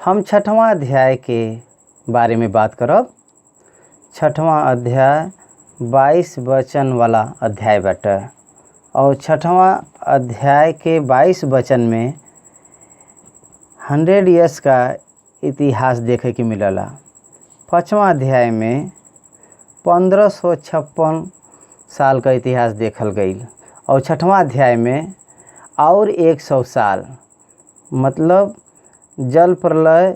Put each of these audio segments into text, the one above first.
हम छठवां अध्याय के बारे में बात करब। छठवां अध्याय 22 वचन वाला अध्याय बाटे और छठवां अध्याय के 22 वचन में 100 ईयर्स का इतिहास देखे के मिलला। 5वां अध्याय में 1556 साल का इतिहास देखल गई और छठवां अध्याय में और 100 साल, मतलब जल प्रलय,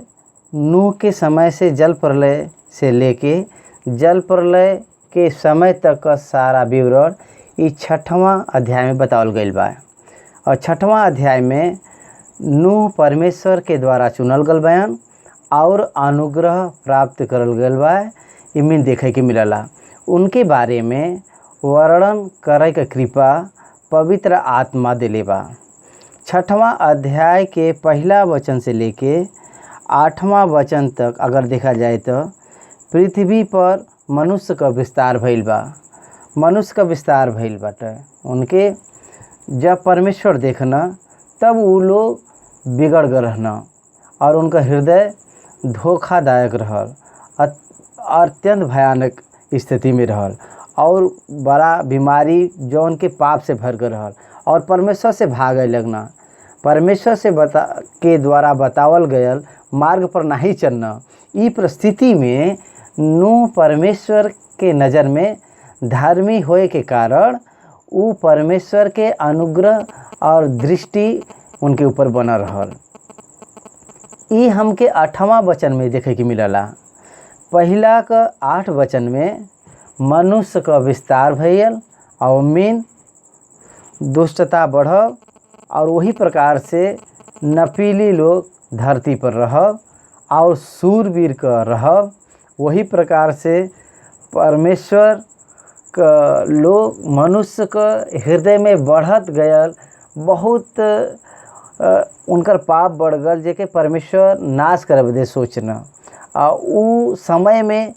नूह के समय से जल प्रलय से लेके जल प्रलय के समय तक का सारा विवरण इस छठवां अध्याय में बतावल गईल बा। और छठवां अध्याय में नूह परमेश्वर के द्वारा चुनल गल बयान और अनुग्रह प्राप्त करल गईल बा, इमें देखे के मिलला। उनके बारे में वर्णन करे के कृपा पवित्र आत्मा दिले बा। छठवां अध्याय के पहला वचन से लेके 8वां वचन तक अगर देखा जाए तो पृथ्वी पर मनुष्य का विस्तार भइल बा। मनुष्य का विस्तार भइल बाटे। उनके जब परमेश्वर देखना तब वो लोग बिगड़ गए रहना और उनका हृदय धोखादायक रहल, अत्यंत भयानक स्थिति में रहल और बड़ा बीमारी जो उनके पाप से भर गए रहल और परमेश्वर से भागे लगना। परमेश्वर से के द्वारा बतावल गयल मार्ग पर नहीं चलना। ई परिस्थिति में नूह परमेश्वर के नज़र में धर्मी होए के कारण वो परमेश्वर के अनुग्रह और दृष्टि उनके ऊपर बना रहल। ई हमके 8वां वचन में देखे के मिलला। पहला का 8 वचन में मनुष्य का विस्तार भइल और मीन दुष्टता बढ़ब और वही प्रकार से नपीली लोग धरती पर रहब और सूरवीर का रहब। वही प्रकार से परमेश्वर का लोग मनुष्य का हृदय में बढ़त गयल, बहुत उनकर पाप बढ़ गल जेके परमेश्वर नाश करे बदे सोचना। उ समय में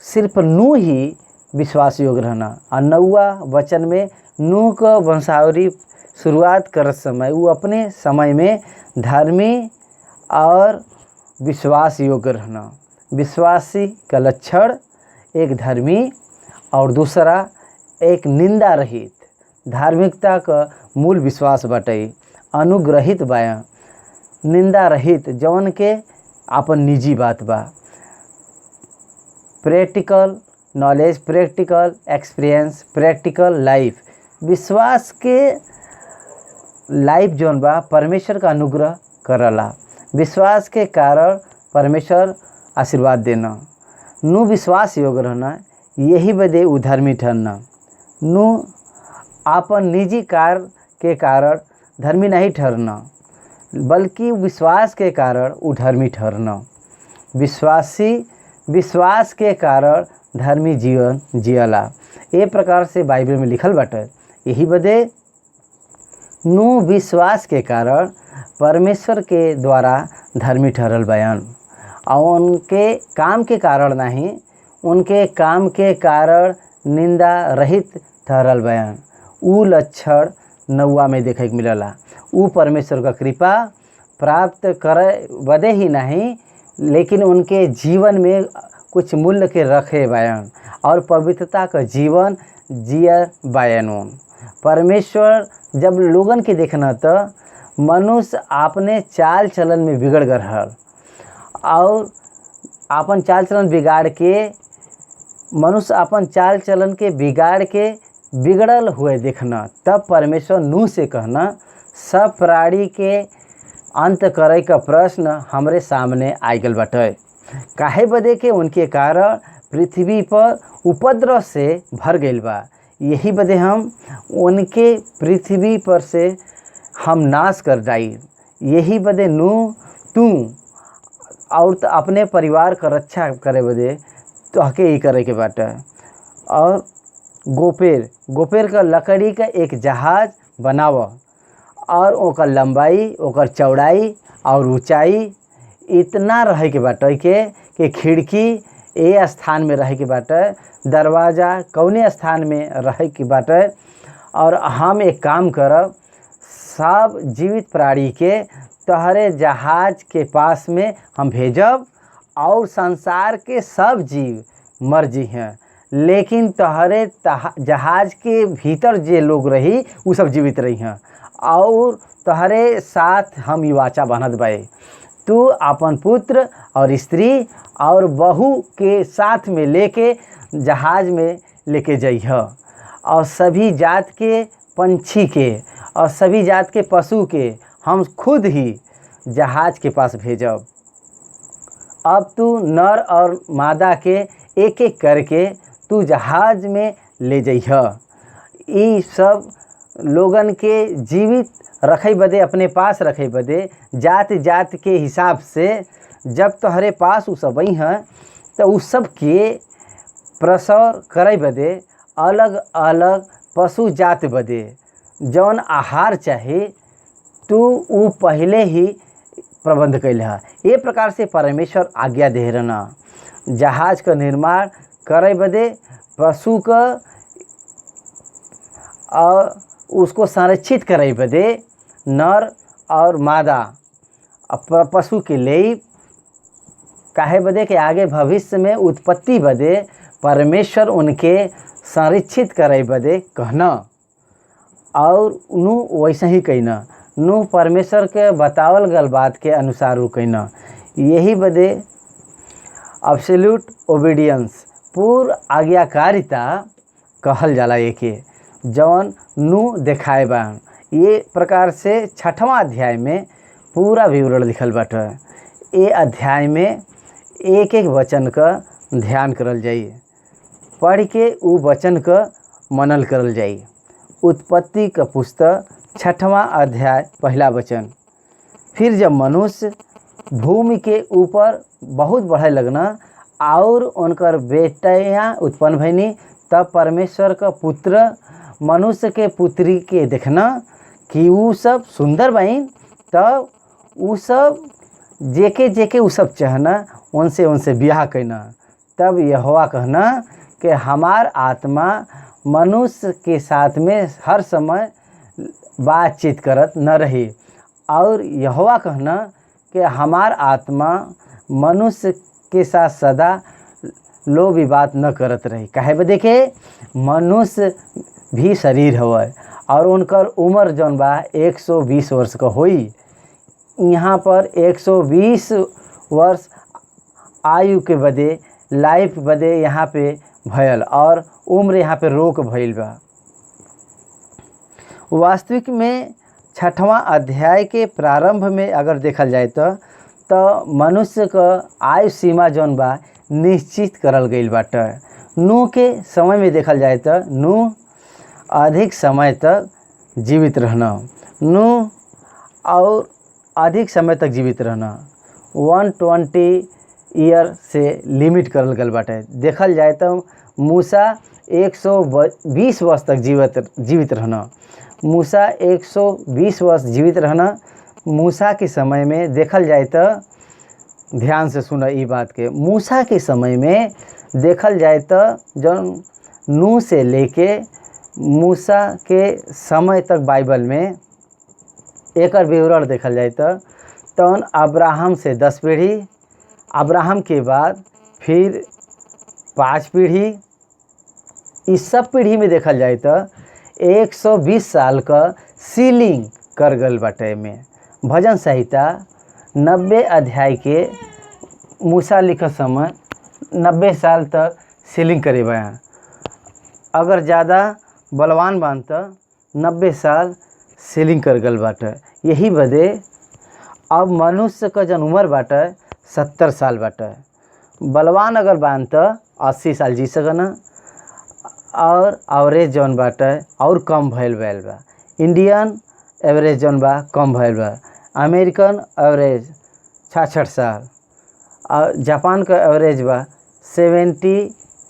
सिर्फ नूह ही विश्वास योग्य रहना। और 9वां वचन में नूह का वंशावली शुरुआत करत समय वो अपने समय में धर्मी और विश्वास योग्य रहना। विश्वासी का लक्षण एक धर्मी और दूसरा एक निंदा रहित। धार्मिकता का मूल विश्वास बाटे अनुग्रहित बया, निंदा रहित जौन के अपन निजी बात बा। Practical knowledge, practical experience, practical life. विश्वास के लाइफ जौन बा परमेश्वर का अनुग्रह करला। विश्वास के कारण परमेश्वर आशीर्वाद देना। नूह विश्वास योग्य रहना, यही बदे उधर्मी ठहरना। नूह अपन निजी कार्य के कारण धर्मी नहीं ठहरना, बल्कि विश्वास के कारण उधर्मी ठहरना। विश्वासी विश्वास के कारण धर्मी जीवन जियला। ये प्रकार से बाइबल में लिखल बाटे। यही बदे नूह विश्वास के कारण परमेश्वर के द्वारा धर्मी ठहरल बयान और उनके काम के कारण नहीं, उनके काम के कारण निंदा रहित ठहरल बयान। उ लक्षण 9वां में देखे के मिलला। उ परमेश्वर का कृपा प्राप्त करे बदे ही नहीं, लेकिन उनके जीवन में कुछ मूल्य के रखे बयान और पवित्रता का जीवन जिया बयान। परमेश्वर जब लोगन के देखना तो मनुष्य अपने चाल चलन में बिगड़ गए रहल और अपन चाल चलन बिगाड़ के मनुष्य अपन चाल चलन के बिगाड़ के बिगड़ल हुए देखना। तब परमेश्वर नूह से कहना सब प्राणी के अंत करे का प्रश्न हमरे सामने आ गल बाटे। काहे बदे के उनके कारण पृथ्वी पर उपद्रव से भर गईल बा। यही बदे हम उनके पृथ्वी पर से हम नाश कर जाई। यही बदे नूह तू और तो अपने परिवार का रक्षा करे बदे तो हके ही करे के बाटे। और गोपेर का लकड़ी का एक जहाज बनाव और ओकर लंबाई, ओकर चौड़ाई और ऊंचाई इतना रहे के बाटे कि खिड़की ए स्थान में रहे के बाटे, दरवाज़ा कौने स्थान में रहे के बाटे। और हम एक काम करब, सब जीवित प्राणी के तहरे जहाज के पास में हम भेजब और संसार के सब जीव मर जी हैं, लेकिन तहरे जहाज के भीतर जे लोग रही वो सब जीवित रही हैं और तहरे साथ हम ई वाचा बांधत बाए, तू अपन पुत्र और स्त्री और बहू के साथ में लेके जहाज में लेके जइह और सभी जात के पंछी के और सभी जात के पशु के हम खुद ही जहाज के पास भेजब। अब तू नर और मादा के एक एक करके तू जहाज में ले जइह। ई सब लोगन के जीवित रखे बदे, अपने पास रखे बदे जात जात के हिसाब से जब तोहरे पास उ सब हैं तो उ सब के प्रसव करे बदे अलग अलग पशु जात बदे जौन आहार चाहे तू उ पहले ही प्रबंध कैल है। ये प्रकार से परमेश्वर आज्ञा दे रहना जहाज का निर्माण करे बदे पशु का और उसको संरक्षित करे बदे नर और मादा पशु के लिए काहे बदे के आगे भविष्य में उत्पत्ति बदे परमेश्वर उनके संरक्षित करे बदे कहना और नू वैसे ही कहना, नू परमेश्वर के बतावल गल बात के अनुसार उ कहना। यही बदे एब्सोल्यूट ओबीडियंस पूर्ण आज्ञाकारिता कहल जाला एके जौन नू देखाए बा। ये प्रकार से 6वां अध्याय में पूरा विवरण लिखल बाटे। ये अध्याय में एक एक वचन का ध्यान करल जाई, पढ़ के उ वचन का मनन करल जाई। उत्पत्ति का पुस्तक 6वां अध्याय पहला वचन। फिर जब मनुष्य भूमि के ऊपर बहुत बढ़े लगना और उनकर बेटियाँ उत्पन्न भईनी, तब परमेश्वर का पुत्र मनुष्य के पुत्री के देखना कि उ सब सुंदर बहन, तब उ सब जेके जेके उ सब चाहना उनसे ब्याह करना। तब यहोवा कहना कि हमार आत्मा मनुष्य के साथ में हर समय बातचीत करत न रही, और यहोवा कहना कि हमार आत्मा मनुष्य के साथ सदा लो भी बात न करत रही। काहे बदे के मनुष्य भी शरीर हवा और उनकर उम्र जौन बा 120 वर्ष का होई। यहाँ पर 120 वर्ष आयु के बदे लाइफ बदे यहाँ पे भयल और उम्र यहाँ पे रोक भइल बा। वास्तविक में 6वां अध्याय के प्रारंभ में अगर देखल जाए तो मनुष्य का आयु सीमा जौन बा निश्चित करल गईल बाटे। नूह के समय में देखल जाए तो नूह अधिक समय तक जीवित रहना, नूह और अधिक समय तक जीवित रहना 120 ईयर से लिमिट करल गल बाटे। देखल जाए तो मूसा 120 वर्ष तक जीवित रहना, मूसा 120 वर्ष जीवित रहना। मूसा के समय में देखल जाए तो ध्यान से सुना ई बात के, मूसा के समय में देखल जाए तो जौन नूह से लेके मूसा के समय तक बाइबल में एक विवरण देखल जाए तो अब्राहम से 10 पीढ़ी, अब्राहम के बाद फिर 5 पीढ़ी, इस सब पीढ़ी में देखल जाए तो 120 साल का सीलिंग कर गल बाटे में। भजन संहिता 90 अध्याय के मूसा लिखत समय 90 साल तक सीलिंग करे बा। अगर ज़्यादा बलवान बान तो 90 साल सीलिंग कर गल बाटे। यही बदे अब मनुष्य का जन उम्र बाटे 70 साल बाटे। बलवान अगर बान तो 80 साल जी सकना और एवरेज जौन बाटे और कम भइल बा। इंडियन एवरेज जौन बा कम भइल बा। अमेरिकन एवरेज 66 साल और जापान का एवरेज बा 70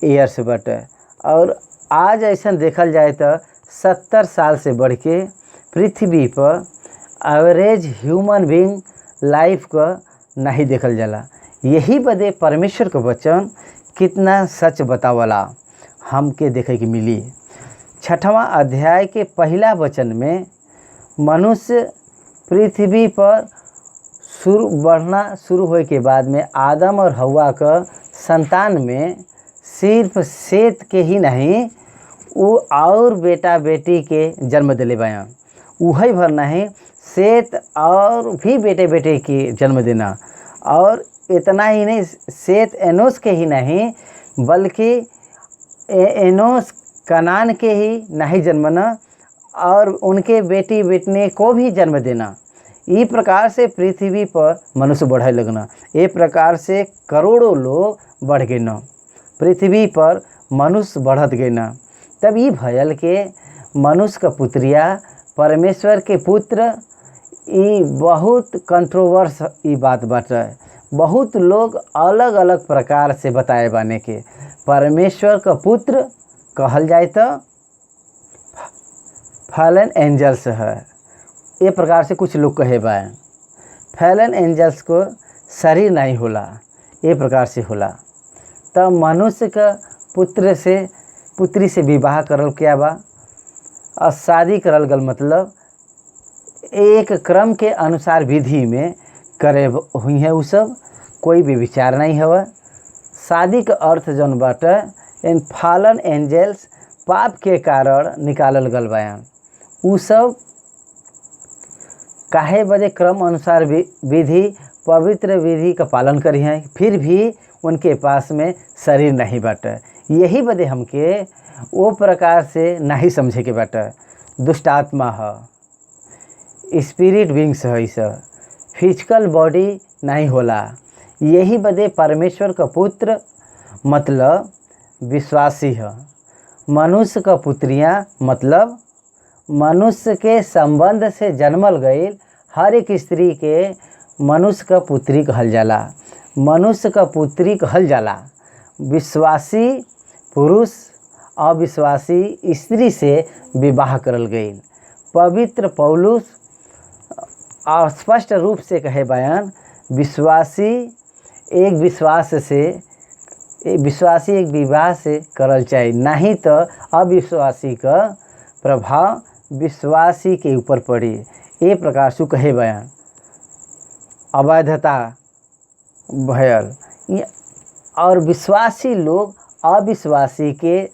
ईयर्स बाटे। और आज ऐसा देखल जाए तो 70 साल से बढ़ के पृथ्वी पर एवरेज ह्यूमन बीइंग लाइफ का नहीं देखल जाला। यही बदे परमेश्वर का वचन कितना सच बतावला हमके देखे की मिली। 6वां अध्याय के पहला वचन में मनुष्य पृथ्वी पर बढ़ना शुरू होए के बाद में आदम और हवा का संतान में सिर्फ सेत के ही नहीं वो और बेटा बेटी के जन्म दिले बयां। वही भर नहीं सेत और भी बेटे बेटे की जन्म देना। और इतना ही नहीं, सेत एनोस के ही नहीं बल्कि एनोस कनान के ही नहीं जन्मना और उनके बेटी बेटने को भी जन्म देना। इस प्रकार से पृथ्वी पर मनुष्य बढ़े लगना। ये प्रकार से करोड़ों लोग बढ़ गए न, पृथ्वी पर मनुष्य बढ़त गए न। तब ये भयल के मनुष्य का पुत्रिया परमेश्वर के पुत्र, ये बहुत कंट्रोवर्स ये बात बाटे। बहुत लोग अलग अलग प्रकार से बताए बाने के परमेश्वर का पुत्र कहल जाए तो फैलन एंजल्स है। ये प्रकार से कुछ लोग कहे बा फैलन एंजल्स को शरीर नहीं होला, ये प्रकार से होला। तब मनुष्य का पुत्री से विवाह करल क्या बा और शादी करल गल, मतलब एक क्रम के अनुसार विधि में करे हुई है। वो सब कोई भी विचार नहीं हवा। शादी का अर्थ जौन बाटे इन फॉलन एंजल्स पाप के कारण निकालल गल बयान। उ सब काहे बदे क्रम अनुसार विधि पवित्र विधि का पालन करी हैं, फिर भी उनके पास में शरीर नहीं बाटे। यही बदे हमके वो प्रकार से नहीं समझे के बाटे। दुष्ट आत्मा है, स्पिरिट विंग्स है, सब फिजिकल बॉडी नहीं होला। यही बदे परमेश्वर का पुत्र मतलब विश्वासी है। मनुष्य का पुत्रियाँ मतलब मनुष्य के संबंध से जन्मल गई हर एक स्त्री के मनुष्य का पुत्री कहल जाला, मनुष्य का पुत्री कहल जाला। विश्वासी पुरुष अविश्वासी स्त्री से विवाह करल गई। पवित्र पौलुस स्पष्ट रूप से कहे बयान, विश्वासी एक विवाह से करल चाहिए, नहीं तो अविश्वासी का प्रभाव विश्वासी के ऊपर पड़ी। ये प्रकार से कहे बयान अवैधता भयल और विश्वासी लोग अविश्वासी के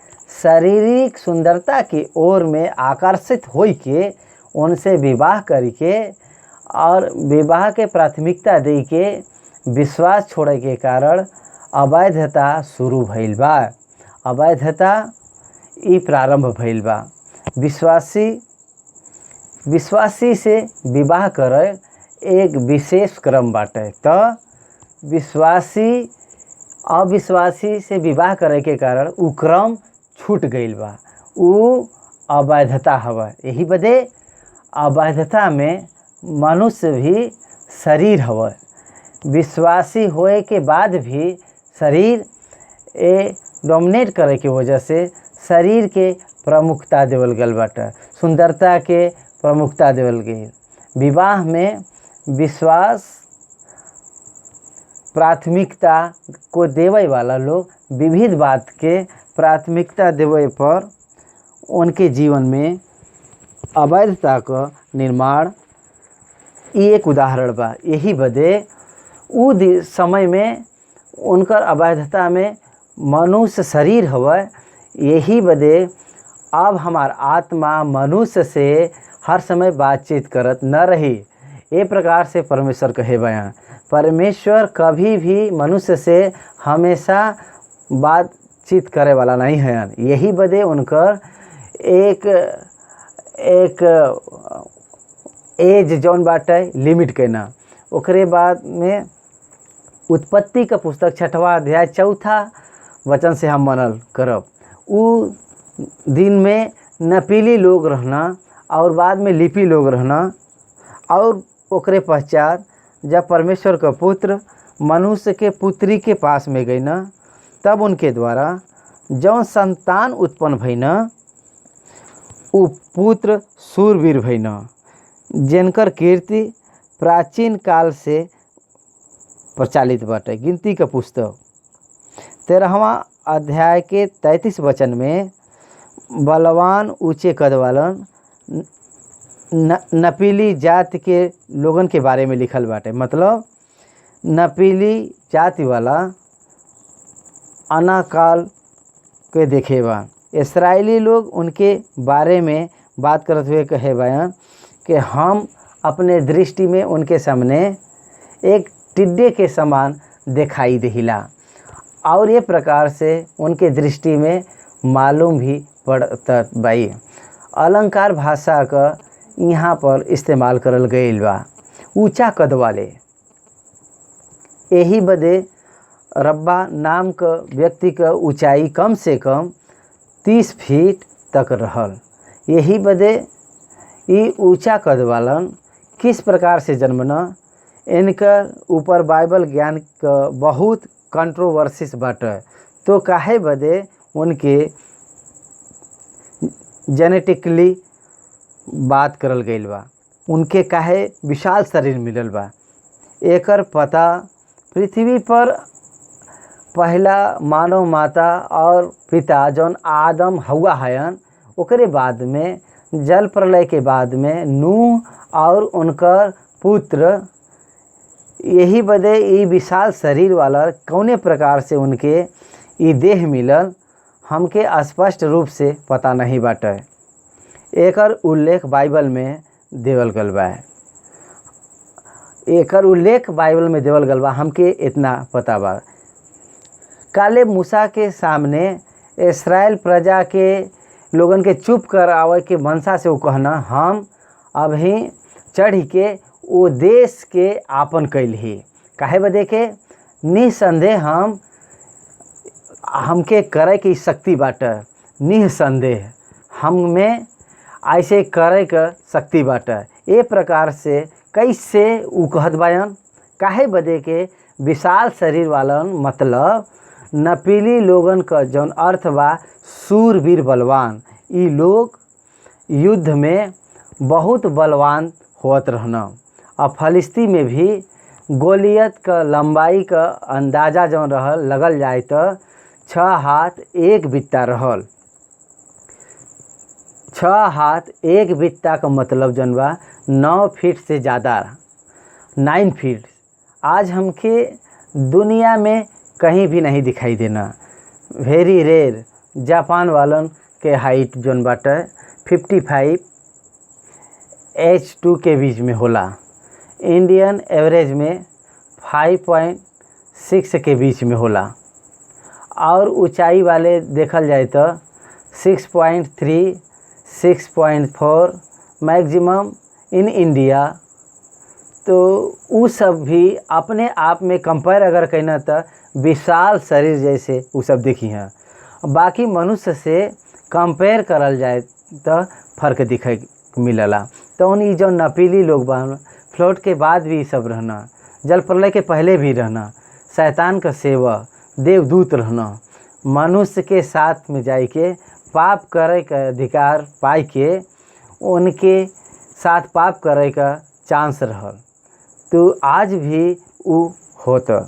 शारीरिक सुंदरता की ओर में आकर्षित होई के उनसे विवाह करके और विवाह के प्राथमिकता दे के विश्वास छोड़े के कारण अवैधता शुरू भइल बा। अवैधता ई प्रारंभ भइल बा। विश्वासी से विवाह करे एक विशेष क्रम बाटे। तो विश्वासी अविश्वासी से विवाह करे के कारण उ क्रम छूट गईल बा, उ अवैधता हवा। यही बदे अवैधता में मनुष्य भी शरीर हवा। विश्वासी होए के बाद भी शरीर डोमिनेट करे के वजह से शरीर के प्रमुखता देवल गल बाटे, सुंदरता के प्रमुखता देवल गई। विवाह में विश्वास प्राथमिकता को देवे वाला लोग विविध बात के प्राथमिकता देवे पर उनके जीवन में अवैधता का निर्माण एक उदाहरण बा। यही बदे उ समय में उनकर अवैधता में मनुष्य शरीर हवा। यही बदे अब हमार आत्मा मनुष्य से हर समय बातचीत करत न रही। ये प्रकार से परमेश्वर कहे बयान, परमेश्वर कभी भी मनुष्य से हमेशा बातचीत करे वाला नहीं है। यही बदे उनकर एक एज जौन बाटे लिमिट के ना। ओकरे बाद में उत्पत्ति का पुस्तक 6वां अध्याय 4 वचन से हम मनल करब। उ दिन में नपीली लोग रहना और बाद में लिपि लोग रहना। और ओकरे पश्चात जब परमेश्वर का पुत्र मनुष्य के पुत्री के पास में गई ना, तब उनके द्वारा जौन संतान उत्पन्न भई ना, उ पुत्र शूरवीर भई ना, जिनकर कीर्ति प्राचीन काल से प्रचलित बाटे। गिनती का पुस्तक 13वां अध्याय के 33 वचन में बलवान ऊंचे कद वालन नपीली जाति के लोगन के बारे में लिखल बाटे। मतलब नपीली जाति वाला अनाकाल के देखे बा। इसराइली लोग उनके बारे में बात करते हुए कहे बयान कि हम अपने दृष्टि में उनके सामने एक टिड्डे के समान दिखाई दिला, और ये प्रकार से उनके दृष्टि में मालूम भी पड़ता बाई। अलंकार भाषा का यहाँ पर इस्तेमाल करल गईल बा। ऊंचा कद वाले, यही बदे रब्बा नाम का व्यक्ति का ऊंचाई कम से कम 30 फीट तक रहल। यही बदे ये ऊंचा कद वालन किस प्रकार से जन्मना, इनका ऊपर बाइबल ज्ञान का बहुत कंट्रोवर्सीज बाटे। तो काहे बदे उनके जेनेटिकली बात करल गईल बा, उनके काहे विशाल शरीर मिलल बा। एकर पता पृथ्वी पर पहला मानव माता और पिता जौन आदम हवा हयन, ओकरे बाद में जल प्रलय के बाद में नूह और उनकर पुत्र, यही बदे ये विशाल शरीर वाला कौने प्रकार से उनके ये देह मिलल हमके स्पष्ट रूप से पता नहीं बाटे। एकर उल्लेख बाइबल में देवल गल बा। एकर उल्लेख बाइबल में देवल गल बा, हमके इतना पता बा। काले मूसा के सामने इस्राएल प्रजा के लोगन के चुप कर आवे के मनसा से वो कहना, हम अभी चढ़ के वो देश के आपन कैल ही। काहे बदे के निसंदेह हमके करे की शक्ति बाटे। निसंदेह हम में ऐसे करे का शक्ति बाटे। ए प्रकार से कैसे उ कहत बायन, काहे बदे के विशाल शरीर वालन, मतलब नपीली लोगन का जौन अर्थ बा सूरवीर बलवान। ये लोग युद्ध में बहुत बलवान होत रहना। और फलिस्ती में भी गोलियत का लंबाई का अंदाज़ा जौन रहल लगल जाए तो 6 हाथ 1 बित्ता रहल। 6 हाथ 1 बित्ता का मतलब जौन बा 9 फीट से ज़्यादा, 9 फीट। आज हमके दुनिया में कहीं भी नहीं दिखाई देना। Very rare. जापान वालन के हाइट जौन बाटे 55 H2 के बीच में होला। इंडियन एवरेज में 5.6 के बीच में होला। और ऊंचाई वाले देखल जाए तो 6.3, 6.4 मैक्सिमम इन इंडिया। तो वो सब भी अपने आप में कंपेयर अगर कहना तो विशाल शरीर जैसे वो सब देखी हैं। बाकी मनुष्य से कंपेयर करल जाए तो फर्क दिखे मिलला। तो उन जो नपीली लोग बा, फ्लोट के बाद भी सब रहना, जल प्रलय के पहले भी रहना, शैतान का सेवा, देवदूत रहना, मनुष्य के साथ में जाए के पाप करे का अधिकार पाई के उनके साथ पाप करे का चांस रहल। तो आज भी वो होता।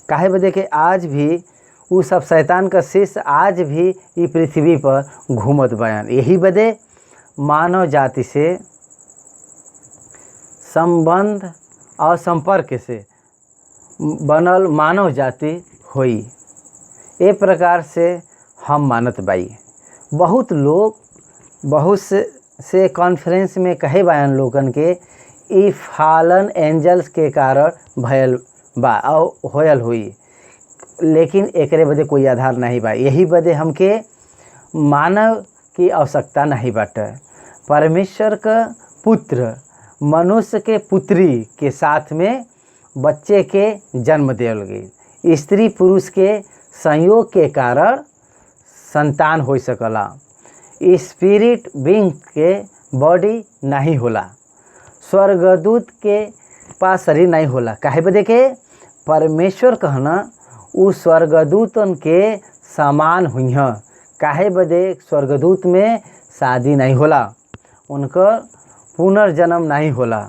काहे बदे के आज भी वो सब शैतान का शिष्य आज भी ये पृथ्वी पर घूमत बयान। यही बदे मानव जाति से संबंध और संपर्क से बनल मानव जाति होई। ए प्रकार से हम मानत बाई। बहुत लोग बहुत से कॉन्फ्रेंस में कहे बयान लोगन के ई फॉलन एंजल्स के कारण भयल बा और होयल हुई, लेकिन एकरे बदे कोई आधार नहीं बा। यही बदे हमके मानव की आवश्यकता नहीं बाटे। परमेश्वर का पुत्र मनुष्य के पुत्री के साथ में बच्चे के जन्म दियल गई। स्त्री पुरुष के संयोग के कारण संतान हो सकला। स्पिरिट बीइंग के बॉडी नहीं होला। स्वर्गदूत के पास शरीर नहीं होला। काहे बदे के परमेश्वर कहना उ स्वर्गदूतन के समान हुई हैं। काहे बदे स्वर्गदूत में शादी नहीं होला, उनका पुनर्जन्म नहीं होला।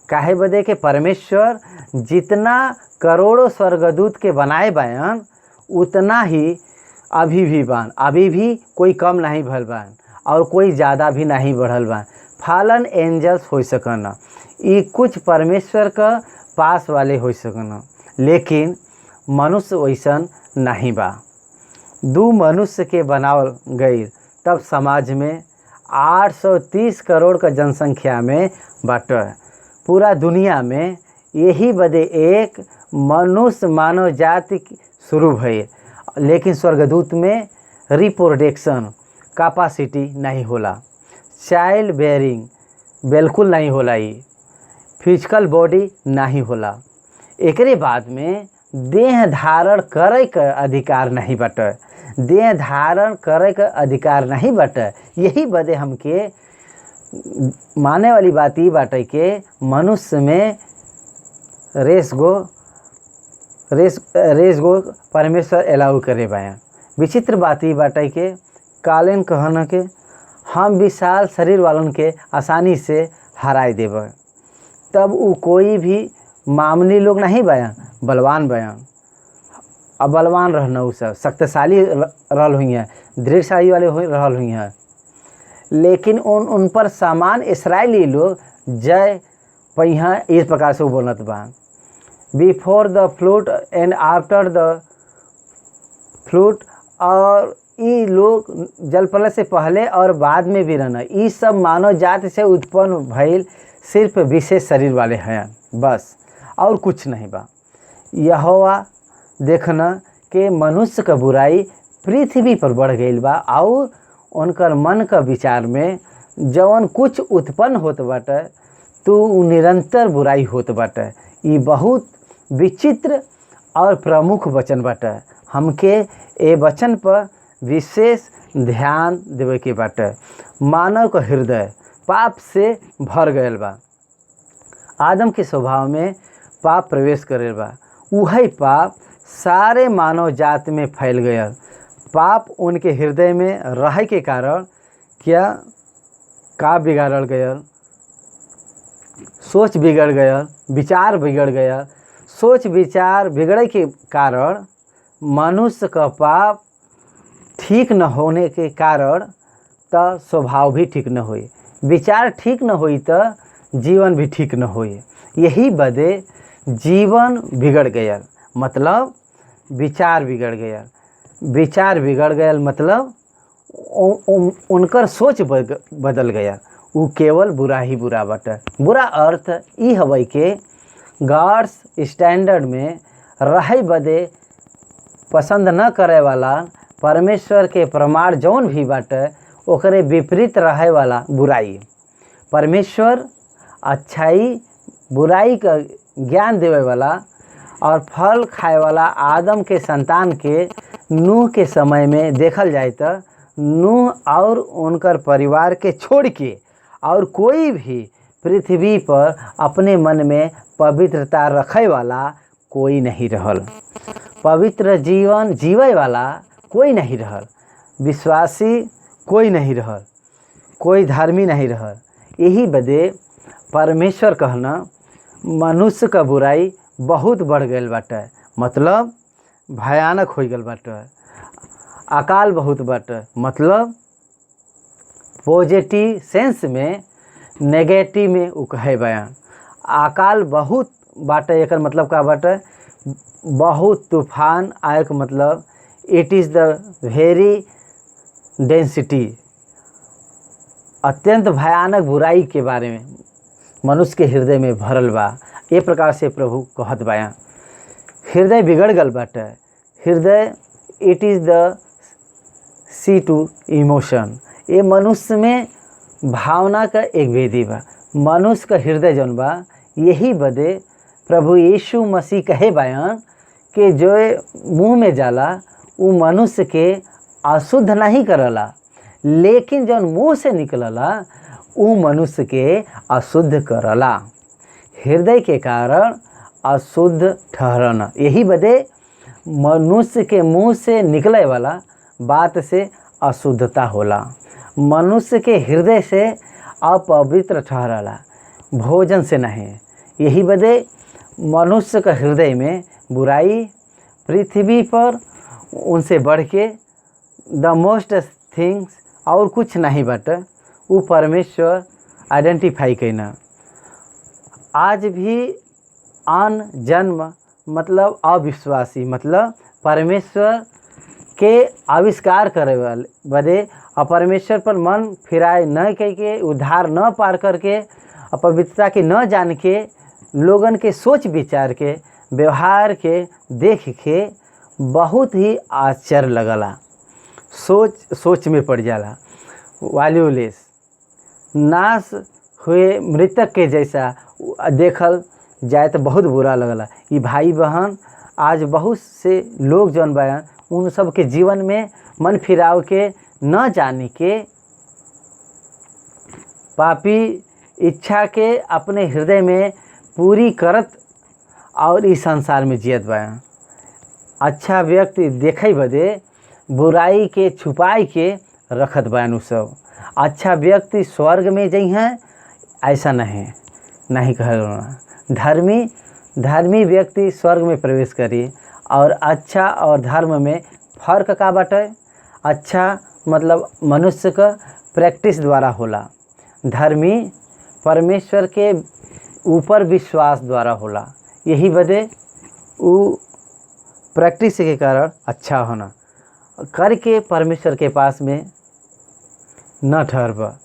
काहे बदे के परमेश्वर जितना करोड़ों स्वर्गदूत के बनाए बयान उतना ही अभी भी बान। अभी भी कोई कम नहीं भल बान और कोई ज़्यादा भी नहीं बढ़ल बान। फालन एंजल्स हो सकन, ये कुछ परमेश्वर का पास वाले हो सकन, लेकिन मनुष्य वैसन नहीं बा। दो मनुष्य के बनावल गई तब समाज में 830 करोड़ का जनसंख्या में बाटे। पूरा दुनिया में यही बदे एक मनुष्य मानव जाति शुरू भई, लेकिन स्वर्गदूत में रिप्रोडक्शन कैपेसिटी नहीं होला, चाइल्ड बेयरिंग बिल्कुल नहीं होला, ये फिजिकल बॉडी नहीं होला। एकरे बाद में देह धारण करे का अधिकार नहीं बटे, देह धारण करे का अधिकार नहीं बटे। यही बदे हमके माने वाली बात ये बाटे के मनुष्य में रेस गो परमेश्वर अलाउ करे बाया। विचित्र बात ये बाटे के कालीन कहना के हम विशाल शरीर वालन के आसानी से हराए देब, तब वो कोई भी मामूली लोग नहीं बयां, बलवान बयां। अब बलवान रहना उ सब शक्तिशाली रहल हुई हैं, दृढ़शाली वाले रहल हुई हैं, लेकिन उन पर सामान इसराइली लोग जय पहिया इस प्रकार से बोलत बा, before the flute and after the flute. और ये लोग जल प्रलय से पहले और बाद में भी रहना, ये सब मानव जाति से उत्पन्न भइल सिर्फ विशेष शरीर वाले हैं बस, और कुछ नहीं बा। यहोवा देखना कि मनुष्य का बुराई पृथ्वी पर बढ़ गई बा, और उनकर मन का विचार में जवन कुछ उत्पन्न होत बाटे तो निरंतर बुराई होत बाटे। ये बहुत विचित्र और प्रमुख वचन बाटे। हमके ए वचन पर विशेष ध्यान देवे के बाटे। मानव का हृदय पाप से भर गयल बा, आदम के स्वभाव में पाप प्रवेश करे बा, वही पाप सारे मानव जाति में फैल गया। पाप उनके हृदय में रहे के कारण का बिगाड़ल गया, सोच बिगड़ गया, विचार बिगड़ गया। सोच विचार बिगड़े के कारण मनुष्य का पाप ठीक न होने के कारण तो स्वभाव भी ठीक न होई, विचार ठीक न होई तो जीवन भी ठीक न होई। यही बदे जीवन बिगड़ गया, मतलब विचार बिगड़ गया। विचार बिगड़ गया मतलब उनकर सोच बदल गया, वो केवल बुरा ही बुरा बाटे। बुरा अर्थ ई हवे के गॉड्स स्टैंडर्ड में रहे बदे पसंद न करे वाला परमेश्वर के प्रमाण जौन भी बाटे ओकरे विपरीत रहे वाला बुराई। परमेश्वर अच्छाई बुराई का ज्ञान देवे वाला और फल खाए वाला आदम के संतान के नूह के समय में देखल जाए तो नूह और उनकर परिवार के छोड़ के और कोई भी पृथ्वी पर अपने मन में पवित्रता रखे वाला कोई नहीं रहल, पवित्र जीवन जीवे वाला कोई नहीं रहल, विश्वासी कोई नहीं रहल, कोई धर्मी नहीं रहल। यही बदे परमेश्वर कहना मनुष्य का बुराई बहुत बढ़ गई बाटे, मतलब भयानक हो गल बाटे। अकाल बहुत बाटे, मतलब पॉजिटिव सेंस में नेगेटिव में उ कहे बयान। अकाल बहुत बाटे, एकर मतलब का बाटे बहुत तूफान आए के मतलब it is the very density, अत्यंत भयानक बुराई के बारे में मनुष्य के हृदय में भरल बा। ये प्रकार से प्रभु कहत बाया हृदय बिगड़ गल बाटे। हृदय it is the sea to emotion, ये मनुष्य में भावना का एक वेदी बा। मनुष्य का हृदय जौन बा यही बदे प्रभु यीशु मसीह कहे बयान कि जो मुंह में जाला वो मनुष्य के अशुद्ध नहीं करला, लेकिन जौन मुंह से निकलला वो मनुष्य के अशुद्ध करला। हृदय के कारण अशुद्ध ठहरना, यही बदे मनुष्य के मुंह से निकले वाला बात से अशुद्धता होला। मनुष्य के हृदय से अपवित्र ठहरला, भोजन से नहीं। यही बदे मनुष्य का हृदय में बुराई पृथ्वी पर उनसे बढ़ के द मोस्ट थिंग्स और कुछ नहीं बट वो परमेश्वर आइडेंटिफाई कैना। आज भी अन जन्म मतलब अविश्वासी मतलब परमेश्वर के आविष्कार करे वाले बदे और परमेश्वर पर मन फिराए न के उद्धार न पार करके और पवित्रता के न जान के लोगन के सोच विचार के व्यवहार के देख के बहुत ही आश्चर्य लगला। सोच में पड़ जाला। वैल्यूलेस नाश हुए मृतक के जैसा देखल जाए तो बहुत बुरा लगला। ये भाई बहन आज बहुत से लोग जौन बयान उन सब के जीवन में मन फिराव के न जाने के पापी इच्छा के अपने हृदय में पूरी करत और इस संसार में जियत बयान। अच्छा व्यक्ति देखे बदे बुराई के छुपाई के रखत बयान। उ सब अच्छा व्यक्ति स्वर्ग में जई हैं ऐसा नहीं कहना। धर्मी व्यक्ति स्वर्ग में प्रवेश करी। और अच्छा और धर्म में फर्क का बाटे? अच्छा मतलब मनुष्य का प्रैक्टिस द्वारा होला। धर्मी परमेश्वर के ऊपर विश्वास द्वारा होला। यही बदे वो प्रैक्टिस के कारण अच्छा होना करके परमेश्वर के पास में न ठहरब।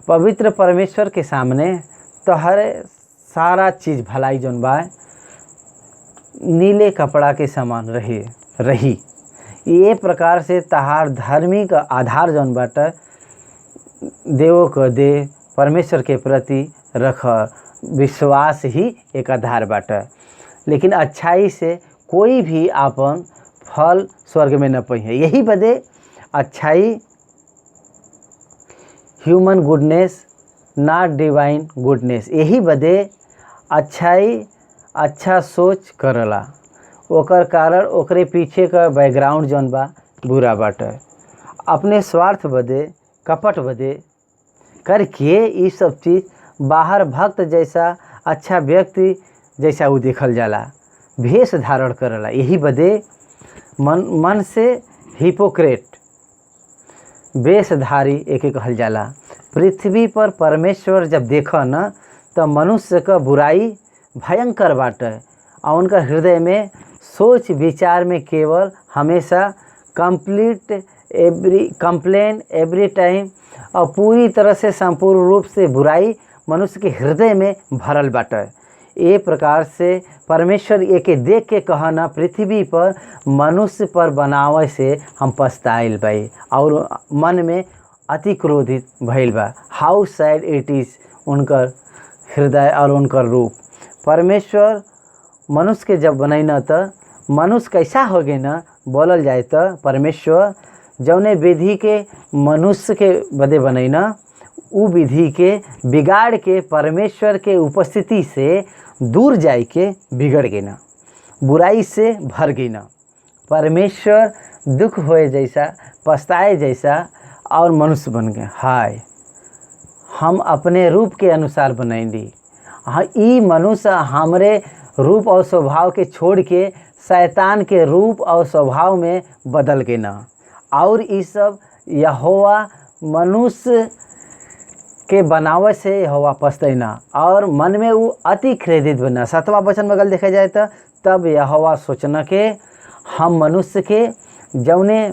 पवित्र परमेश्वर के सामने तो हर सारा चीज़ भलाई जौन बा नीले कपड़ा के समान रही। ये प्रकार से तहार धर्मी का आधार जौन बाटे देवो को दे परमेश्वर के प्रति रख विश्वास ही एक आधार बाटे। लेकिन अच्छाई से कोई भी आपन फल स्वर्ग में न पाई है। यही बदे अच्छाई human goodness not divine goodness. यही बदे अच्छाई अच्छा सोच करला ओकर कारण ओकरे पीछे का बैकग्राउंड जौन बा बुरा बाटे। अपने स्वार्थ बदे कपट बदे करके ये सब चीज़ बाहर भक्त जैसा अच्छा व्यक्ति जैसा वो देखल जाला भेष धारण करला। यही बदे मन से हिपोक्रेट वेशधारी एक कहल जाला। पृथ्वी पर परमेश्वर जब देखा न तो मनुष्य का बुराई भयंकर बाटे और उनका हृदय में सोच विचार में केवल हमेशा कंप्लेन एवरी टाइम और पूरी तरह से संपूर्ण रूप से बुराई मनुष्य के हृदय में भरल बाटे। ये प्रकार से परमेश्वर एक देख के कहना पृथ्वी पर मनुष्य पर बनावे से हम पछताइल बाई और मन में अति क्रोधित भइल बा। हाउ सैड इट इज़ उनकर हृदय और उनकर रूप। परमेश्वर मनुष्य के जब बनैना तो मनुष्य कैसा हो गए ना बोलल जाए तो परमेश्वर जौने विधि के मनुष्य के बदे बनैना उ विधि के बिगाड़ के परमेश्वर के उपस्थिति से दूर जाए के बिगड़ गई ना बुराई से भर गई ना। परमेश्वर दुख होए जैसा पछताए जैसा और मनुष्य बन गए। हाय हम अपने रूप के अनुसार बनैली। हाँ ई मनुष्य हमरे रूप और स्वभाव के छोड़ के शैतान के रूप और स्वभाव में बदल के ना और ये सब यहोवा मनुष्य के बनावे से यहोवा पछतैना और मन में वो अति क्रोधित बना। 7वां वचन में अगर देखा जाए तो तब यहोवा सोचना के हम मनुष्य के जौने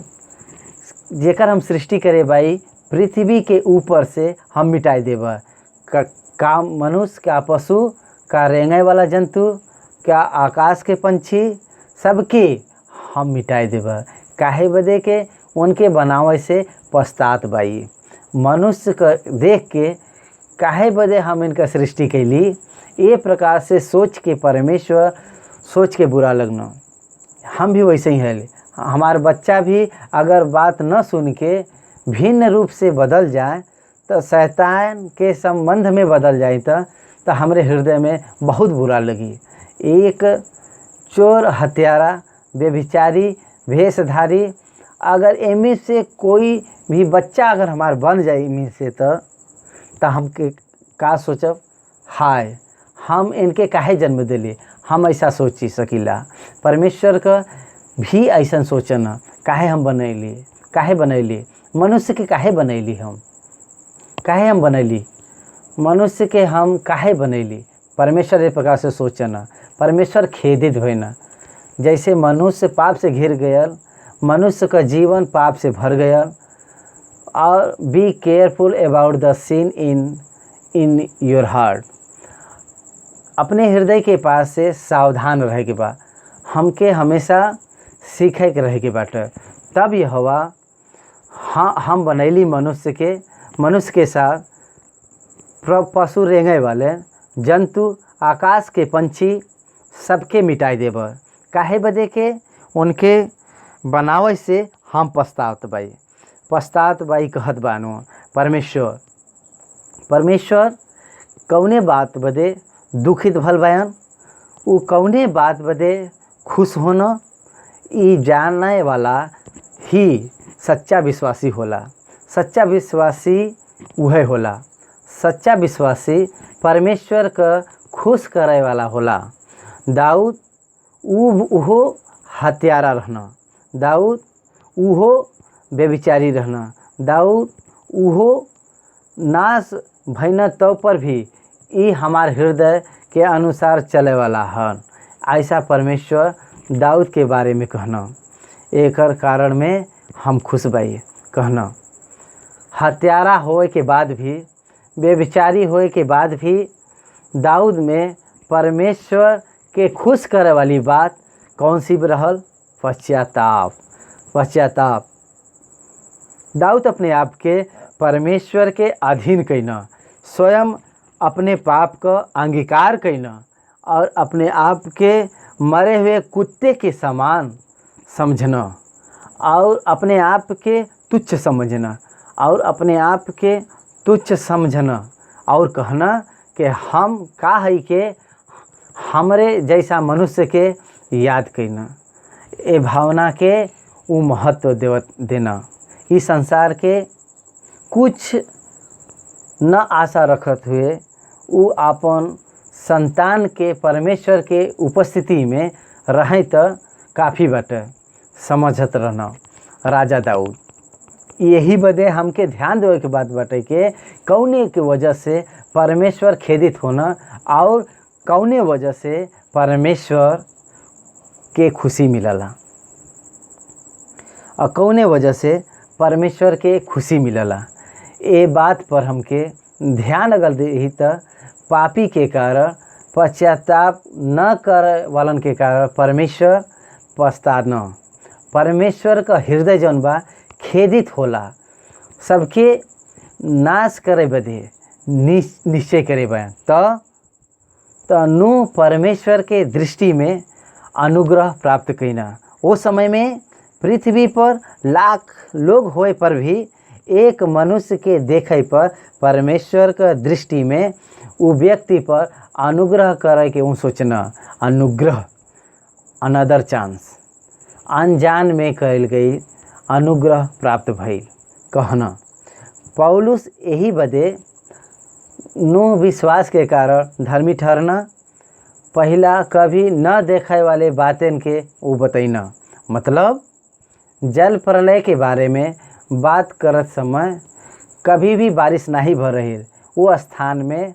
जेकर हम सृष्टि करे भाई पृथ्वी के ऊपर से हम मिटाई देब। का मनुष्य का पशु का रेंगे वाला जंतु क्या आकाश के पंछी सबके हम मिटाई देब। काहे बदे के उनके बनावे से पछतात बाई। मनुष्य का देख के काहे बदे हम इनका सृष्टि कैली। ये प्रकार से सोच के परमेश्वर सोच के बुरा लगना। हम भी वैसे ही है। हमारा बच्चा भी अगर बात न सुन के भिन्न रूप से बदल जाए तो शैतान के संबंध में बदल जाए तो हमारे हृदय में बहुत बुरा लगी। एक चोर हत्यारा व्यभिचारी भेषधारी अगर इनमें से कोई भी बच्चा अगर हमार बन जाए इनमें से तो हम के का सोचब हाय हम इनके काहे जन्म दिले। हम ऐसा सोची सकीला। परमेश्वर का भी ऐसा सोचना काहे हम बनैली मनुष्य के काहे बनैली हम बनैली मनुष्य के हम काहे बनैली, परमेश्वर एक प्रकार से सोचना, परमेश्वर खेदित होना। जैसे मनुष्य पाप से घिर गयल, मनुष्य का जीवन पाप से भर गया। और be careful about the sin in your heart, अपने हृदय के पास से सावधान रहे के बा, हमके हमेशा सीखे के रहे के बाटे। तब यहोवा हाँ हम बनैली मनुष्य के साथ पशु रेंगे वाले जंतु, आकाश के पंछी सबके मिटाई देब। काहे बदे के उनके बनावे से हम पछतात बाई कहत बानो। परमेश्वर कौने बात बदे दुखित भल बयान, उ कौने बात बदे खुश होना, ई जानने वाला ही सच्चा विश्वासी होला। सच्चा विश्वासी उहे होला, सच्चा विश्वासी परमेश्वर का खुश करे वाला होला। दाऊद उहो हत्यारा रहना, दाऊद उहो बेविचारी रहना, दाऊद उहो नाश भैना तो पर भी ई हमार हृदय के अनुसार चले वाला हन। ऐसा परमेश्वर दाऊद के बारे में कहना, एकर कारण में हम खुश बाई कहना। हत्यारा होए के बाद भी, बेविचारी होए के बाद भी दाऊद में परमेश्वर के खुश करे वाली बात कौन सी रहल? पश्चाताप। दाऊद अपने आप के परमेश्वर के अधीन कईना, स्वयं अपने पाप का अंगीकार कईना और अपने आप के मरे हुए कुत्ते के समान समझना और अपने आप के तुच्छ समझना और अपने आप के तुच्छ समझना और कहना कि हम का है के हमरे जैसा मनुष्य के याद करना। ए भावना के वो महत्व देना। इस संसार के कुछ न आशा रखत हुए वो अपन संतान के परमेश्वर के उपस्थिति में रहे तो काफ़ी बाटे समझत रहना। राजा दाऊद यही बदे हमके ध्यान देवे के बात बाटे के कौने के वजह से परमेश्वर खेदित होना और कौने वजह से परमेश्वर के खुशी मिलला और कौने वजह से परमेश्वर के खुशी मिलला। ए बात पर हमके ध्यान अगर दे तो पापी के कारण, पश्चाताप न कर वालन के कारण परमेश्वर पछताना। परमेश्वर का हृदय जौन बा खेदित होला, सबके नाश करे बदे निश्चय करे बा। तो नूह परमेश्वर के दृष्टि में अनुग्रह प्राप्त कईना। वो समय में पृथ्वी पर लाख लोग होए पर भी एक मनुष्य के देखे पर परमेश्वर का दृष्टि में वो व्यक्ति पर अनुग्रह करे के वो सोचना। अनुग्रह, अनदर चांस, अनजान में कल गई अनुग्रह प्राप्त भइल कहना। पौलुस यही बदे नूह विश्वास के कारण धर्मी ठहरना, पहला कभी न देखे वाले बातें के वो बतैना। मतलब जल प्रलय के बारे में बात करत समय कभी भी बारिश नहीं भर रही, वो स्थान में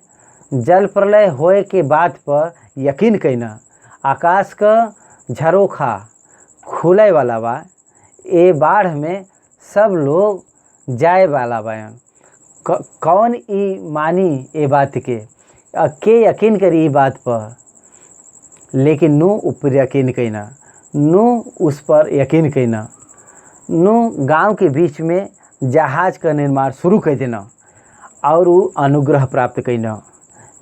जल प्रलय होए के बात पर यकीन कईना। आकाश का झरोखा खुले वाला बा, ए बाढ़ में सब लोग जाए वाला बयान। कौन ई मानी ए बात के यकीन करी ई बात पर, लेकिन नूह ऊपर यकीन कईना, नूह उस पर यकीन कईना। नूह गांव के बीच में जहाज का निर्माण शुरू कर देना और वो अनुग्रह प्राप्त कईना।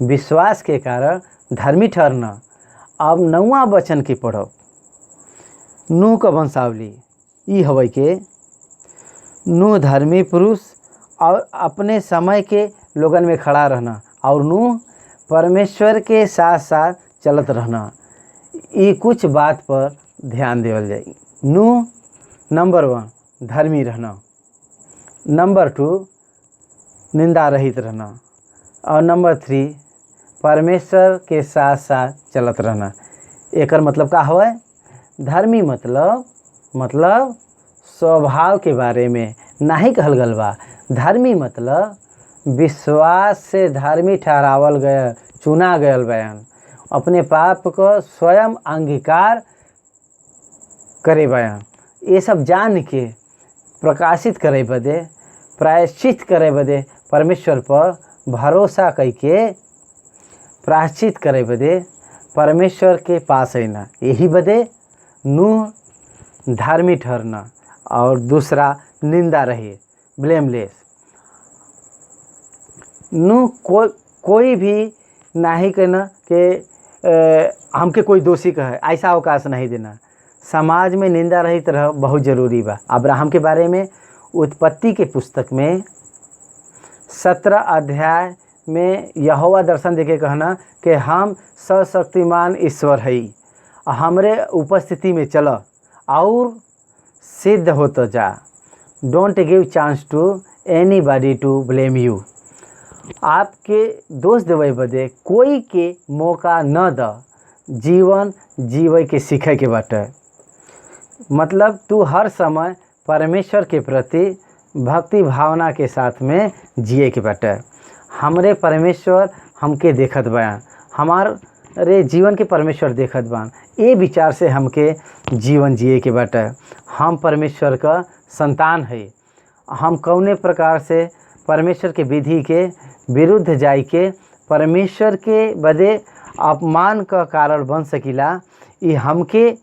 विश्वास के कारण धर्मी ठहरना। अब 9वां वचन के पढ़ो। नूह का वंशावली ई हवे के नूह धर्मी पुरुष और अपने समय के लोगन में खड़ा रहना और नूह परमेश्वर के साथ साथ चलत रहना। ये कुछ बात पर ध्यान देवल जाए। नूह नंबर 1 धर्मी रहना, नंबर 2 निंदा रहित रहना और नंबर 3 परमेश्वर के साथ साथ चलत रहना। एकर मतलब का हुआ? धर्मी मतलब स्वभाव के बारे में नहीं कहल गल बा। धर्मी मतलब विश्वास से धार्मिक ठहरावल गया, चुना गयल बयान, अपने पाप को स्वयं अंगीकार करे बयान, ये सब जान के प्रकाशित करे बदे, प्रायश्चित करे बदे, परमेश्वर पर भरोसा करके प्रायश्चित करे बदे परमेश्वर के पास आना, यही बदे नूह धार्मिक ठहरना। और दूसरा निंदा रहे, ब्लेमलेस। नूह कोई भी नहीं कहना कि हमके कोई दोषी कहे, ऐसा अवकाश नहीं देना। समाज में निंदा रहित रह बहुत जरूरी बा। अब्राहम के बारे में उत्पत्ति के पुस्तक में 17 अध्याय में यहोवा दर्शन देके कहना कि हम सर्वशक्तिमान ईश्वर हई, हमरे उपस्थिति में चल और सिद्ध होता जा। Don't give chance to anybody to blame you. आपके दोष देवे बदे कोई के मौका न द, जीवन जीवे के सीखे के बाटे। मतलब तू हर समय परमेश्वर के प्रति भक्ति भावना के साथ में जिए के बाटे। हमरे परमेश्वर हमके देखत बयान, हमारे जीवन के परमेश्वर देखत बान, ये विचार से हमके जीवन जिए के बाटे। हम परमेश्वर का संतान है, हम कौने प्रकार से परमेश्वर के विधि के विरुद्ध जाई के परमेश्वर के बदे अपमान का कारण बन सकीला, ये हमके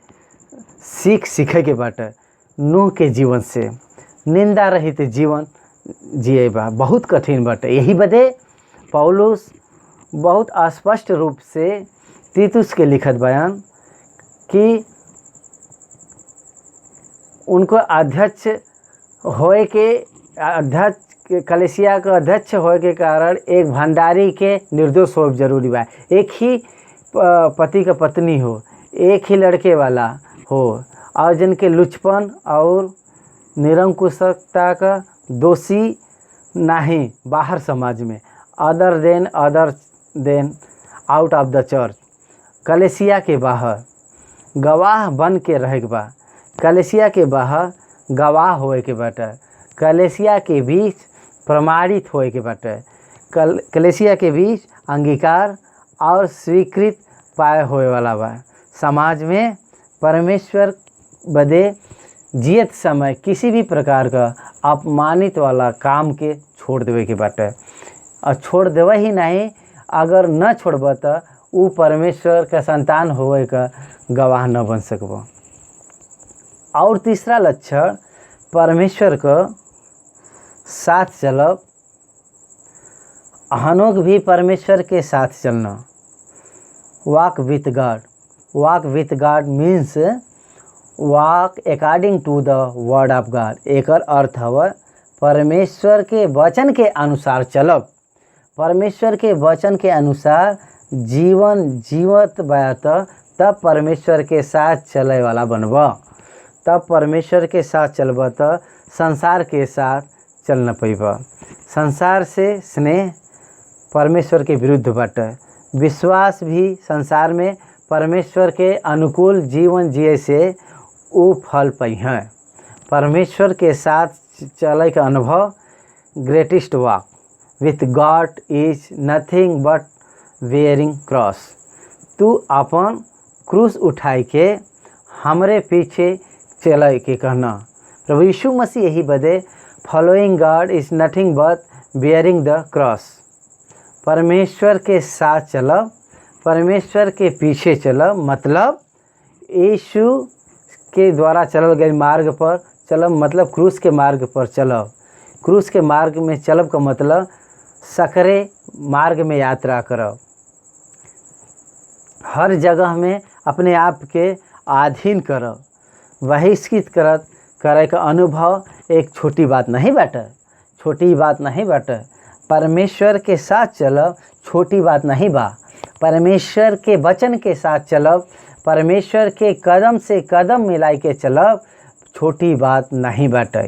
सीखे के बाटे। नूह के जीवन से निंदा रहित जीवन जिए बा बहुत कठिन बाटे। यही बदे पौलुस बहुत स्पष्ट रूप से तीतुस के लिखत बयान कि उनको अध्यक्ष होए के कलेसिया का अध्यक्ष होए के कारण एक भंडारी के निर्दोष हो जरूरी बा। एक ही पति का पत्नी हो, एक ही लड़के वाला हो, और जिनके लुचपन और निरंकुशता का दोषी नहीं बाहर समाज में, other than out of the church. कलेसिया के बाहर गवाह बन के रहे के बा, कलेसिया के बाहर गवाह होए के बाटे, कलेसिया के बीच प्रमाणित होए के बाटे, कलेसिया के बीच अंगीकार और स्वीकृत पाए होए वाला बा। समाज में परमेश्वर बदे जियत समय किसी भी प्रकार का अपमानित वाला काम के छोड़ देवे के बाटे। और छोड़ देवे ही नहीं, अगर न छोड़ब तो वो परमेश्वर का संतान होए का गवाह न बन सकब। और तीसरा लक्षण परमेश्वर का साथ चलब। हनोक भी परमेश्वर के साथ चलना, walk with God. Walk with God means walk according to the word of God. एकर अर्थ हवा परमेश्वर के वचन के अनुसार चलब। परमेश्वर के वचन के अनुसार जीवन जीवत बात तब परमेश्वर के साथ चले वाला बनब। तब परमेश्वर के साथ चलब तो संसार के साथ चल न पैब। संसार से स्नेह परमेश्वर के विरुद्ध बाटे। विश्वास भी संसार में परमेश्वर के अनुकूल जीवन जिए से वो फल पाई हैं। परमेश्वर के साथ चले का अनुभव greatest walk with God is nothing but wearing cross. तू अपन क्रूस उठाई के हमरे पीछे चले के कहना। प्रभु यीशु मसीह यही बदे following God is nothing but bearing the cross. परमेश्वर के साथ चलब, परमेश्वर के पीछे चलब, मतलब यीशु के द्वारा चलल गए मार्ग पर चलब, मतलब क्रूस के मार्ग पर चलब। क्रूस के मार्ग में चलब का मतलब सकरे मार्ग में यात्रा करब। हर जगह में अपने आप के अधीन करब, बहिष्कृत करे का अनुभव एक छोटी बात नहीं बाटे, छोटी बात नहीं बाटे। परमेश्वर के साथ चलब छोटी बात नहीं बा। परमेश्वर के वचन के साथ चलब, परमेश्वर के कदम से कदम मिलाई के चलब छोटी बात नहीं बाटे।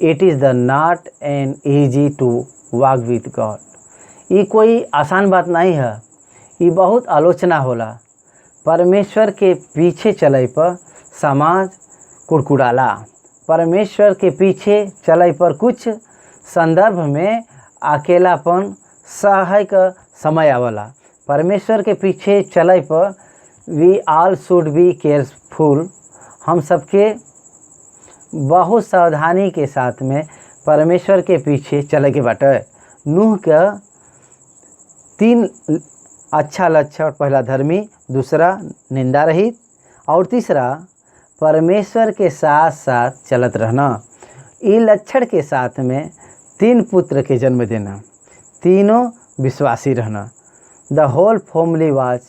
It is the not an easy to walk with God. ये कोई आसान बात नहीं है, ये बहुत आलोचना होला। परमेश्वर के पीछे चले पर समाज कुड़कुड़ाला। परमेश्वर के पीछे चले पर कुछ संदर्भ में अकेलापन सहे का समय आवला। परमेश्वर के पीछे चले पर we all should be careful. हम सबके बहुत सावधानी के साथ में परमेश्वर के पीछे चले के बाटे। नूह का 3 अच्छा लक्षण, पहला धर्मी, दूसरा निंदा रहित और तीसरा परमेश्वर के साथ साथ चलत रहना। ये लक्षण के साथ में 3 पुत्र के जन्म देना, तीनों विश्वासी रहना। द होल फैमिली वाज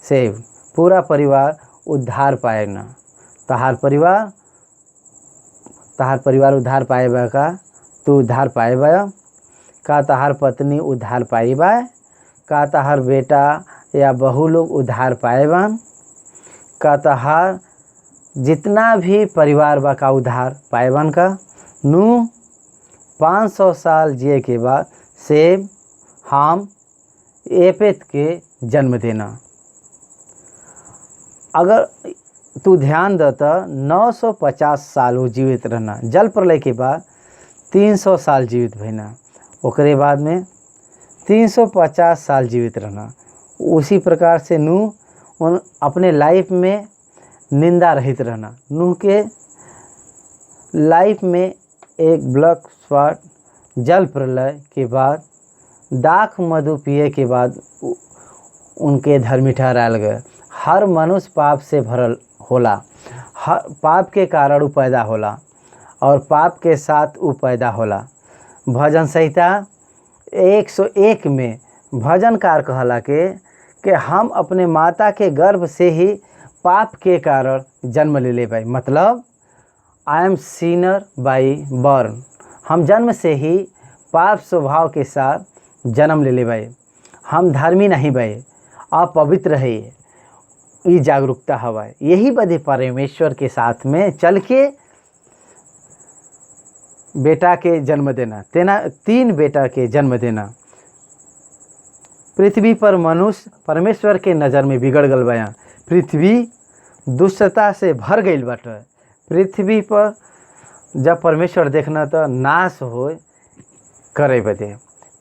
सेव, पूरा परिवार उद्धार पाएगा। तहार परिवार उद्धार पाएगा का? तू उद्धार पाएगा का? तहार पत्नी उद्धार पाएगा का? तहार बेटा या बहू लोग उद्धार पाएगा का? तहार जितना भी परिवार बा का उद्धार पाएबन का? नूह 500 साल जिए के बाद सेम, हाम, एपेत के जन्म देना। अगर तू ध्यान देता 950 साल वो जीवित रहना। जल प्रलय के बाद 300 साल जीवित भइना, ओकरे बाद में 350 साल जीवित रहना। उसी प्रकार से नूह अपने लाइफ में निंदा रहित रहना। नूह के लाइफ में एक ब्लैक स्पॉट जल प्रलय के बाद दाख मधु पिए के बाद उनके धर्मी ठहरायल गए। हर मनुष्य पाप से भरल होला, हर पाप के कारण वो पैदा होला और पाप के साथ वो पैदा होला। भजन संहिता 101 में भजनकार कहला कि हम अपने माता के गर्भ से ही पाप के कारण जन्म ले भाई। मतलब आई एम सिनर बाई बर्न, हम जन्म से ही पाप स्वभाव के साथ जन्म ले भाई। हम धर्मी नहीं भाई, अपवित्र है। ये जागरूकता हवा। यही बदे परमेश्वर के साथ में चल के बेटा के जन्म देना, 3 बेटा के जन्म देना। पृथ्वी पर मनुष्य परमेश्वर के नज़र में बिगड़ गल बया। पृथ्वी दुष्टता से भर गई बाटे। पृथ्वी पर जब परमेश्वर देखना तो नाश हो करे बदे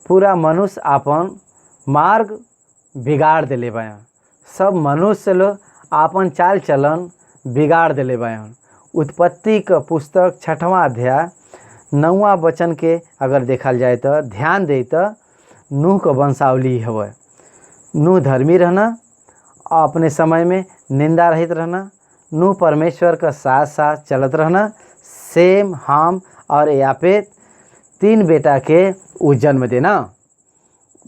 पूरा मनुष्य आपन मार्ग बिगाड़ दिले बयान। सब मनुष्य लोग आपन चाल चलन बिगाड़ दिले बयान। उत्पत्ति का पुस्तक 6वां अध्याय 9वां वचन के अगर देखल जाए तो ध्यान दे तो नूह का वंशावली हवे। नूह धर्मी रहना, अपने समय में निंदा रहित रहना। नूह परमेश्वर का साथ साथ चलत रहना। सेम, हाम और यापेत 3 बेटा के वो जन्म देना।